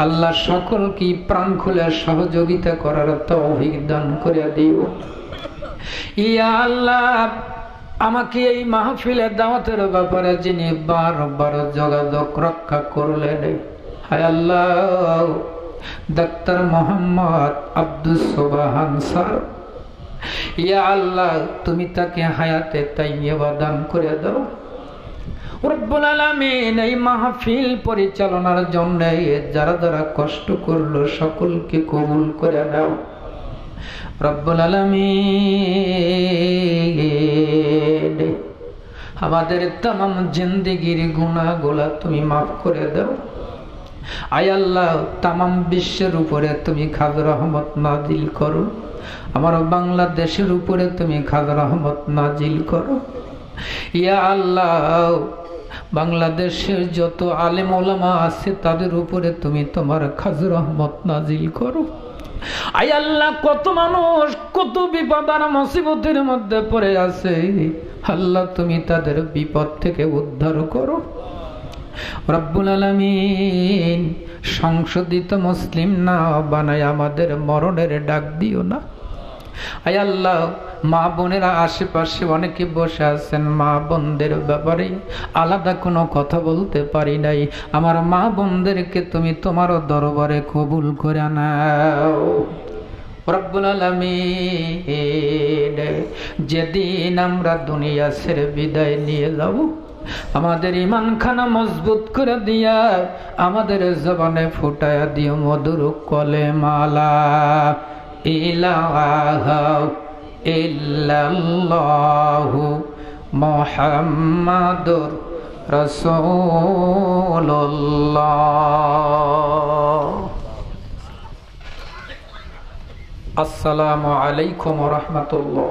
আল্লাহ সকলকে প্রাণ খুলে সহযোগিতা করার তৌফিক দান করে দিও। ইয়া আল্লাহ, আমাকে এই মাহফিলের দাওয়াতের ব্যাপারে যিনি বারবার যোগাযোগ রক্ষা করলেন, হায় আল্লাহ, ডাক্তার মোহাম্মদ আব্দুস সোবহান স্যার, ইয়া আল্লাহ, তুমি তাকে হায়াতে তাইয়্যিবা দান করে দাও। রব্বুল আলামিন এই মাহফিল পরিচালনার জন্য যারা যারা কষ্ট করলো সকলকে কবুল করে নাও। রব্বুল আলামিন আমাদের तमाम জিন্দেগির গুনাহগুলো তুমি মাফ করে দাও। আয় আল্লাহ, तमाम বিশ্বের উপরে তুমি খাজ রহমত নাজিল করো। আমার বাংলাদেশের উপরে তুমি খাজ রহমত নাজিল করো। ইয়া আল্লাহ, বাংলাদেশের যত আলেম ওলামা আছে তাদের উপরে তুমি তোমার খাজ রহমত নাজিল করো। আয় আল্লাহ, কত মানুষ কত বিপদ আর মুসিবতের মধ্যে পড়ে আছে, আল্লাহ তুমি তাদের বিপদ থেকে উদ্ধার করো। রব্বুল আলামিন সংশোধিত মুসলিম না বানায় আমাদের মরণের ডাক দিও না। আয় আল্লাহ, মা বোনেরা আশেপাশে অনেকে বসে আছেন, মা বোনদের ব্যাপারে আলাদা কোনো কথা বলতে পারি নাই। আমার মা বোনদেরকে তুমি তোমার দরবারে কবুল করে নাও। রব্বুল আলামিন যেদিন আমরা দুনিয়া ছেড়ে বিদায় নিয়ে যাব, আমাদের ঈমান খানা মজবুত করে দিয়া আমাদের জবানে ফুটায়া দিও মধুর কলেমা লা ইলাহা ইল্লাল্লাহু মুহাম্মাদুর রাসূলুল্লাহ। আসসালামু আলাইকুম ওয়া রাহমাতুল্লাহ।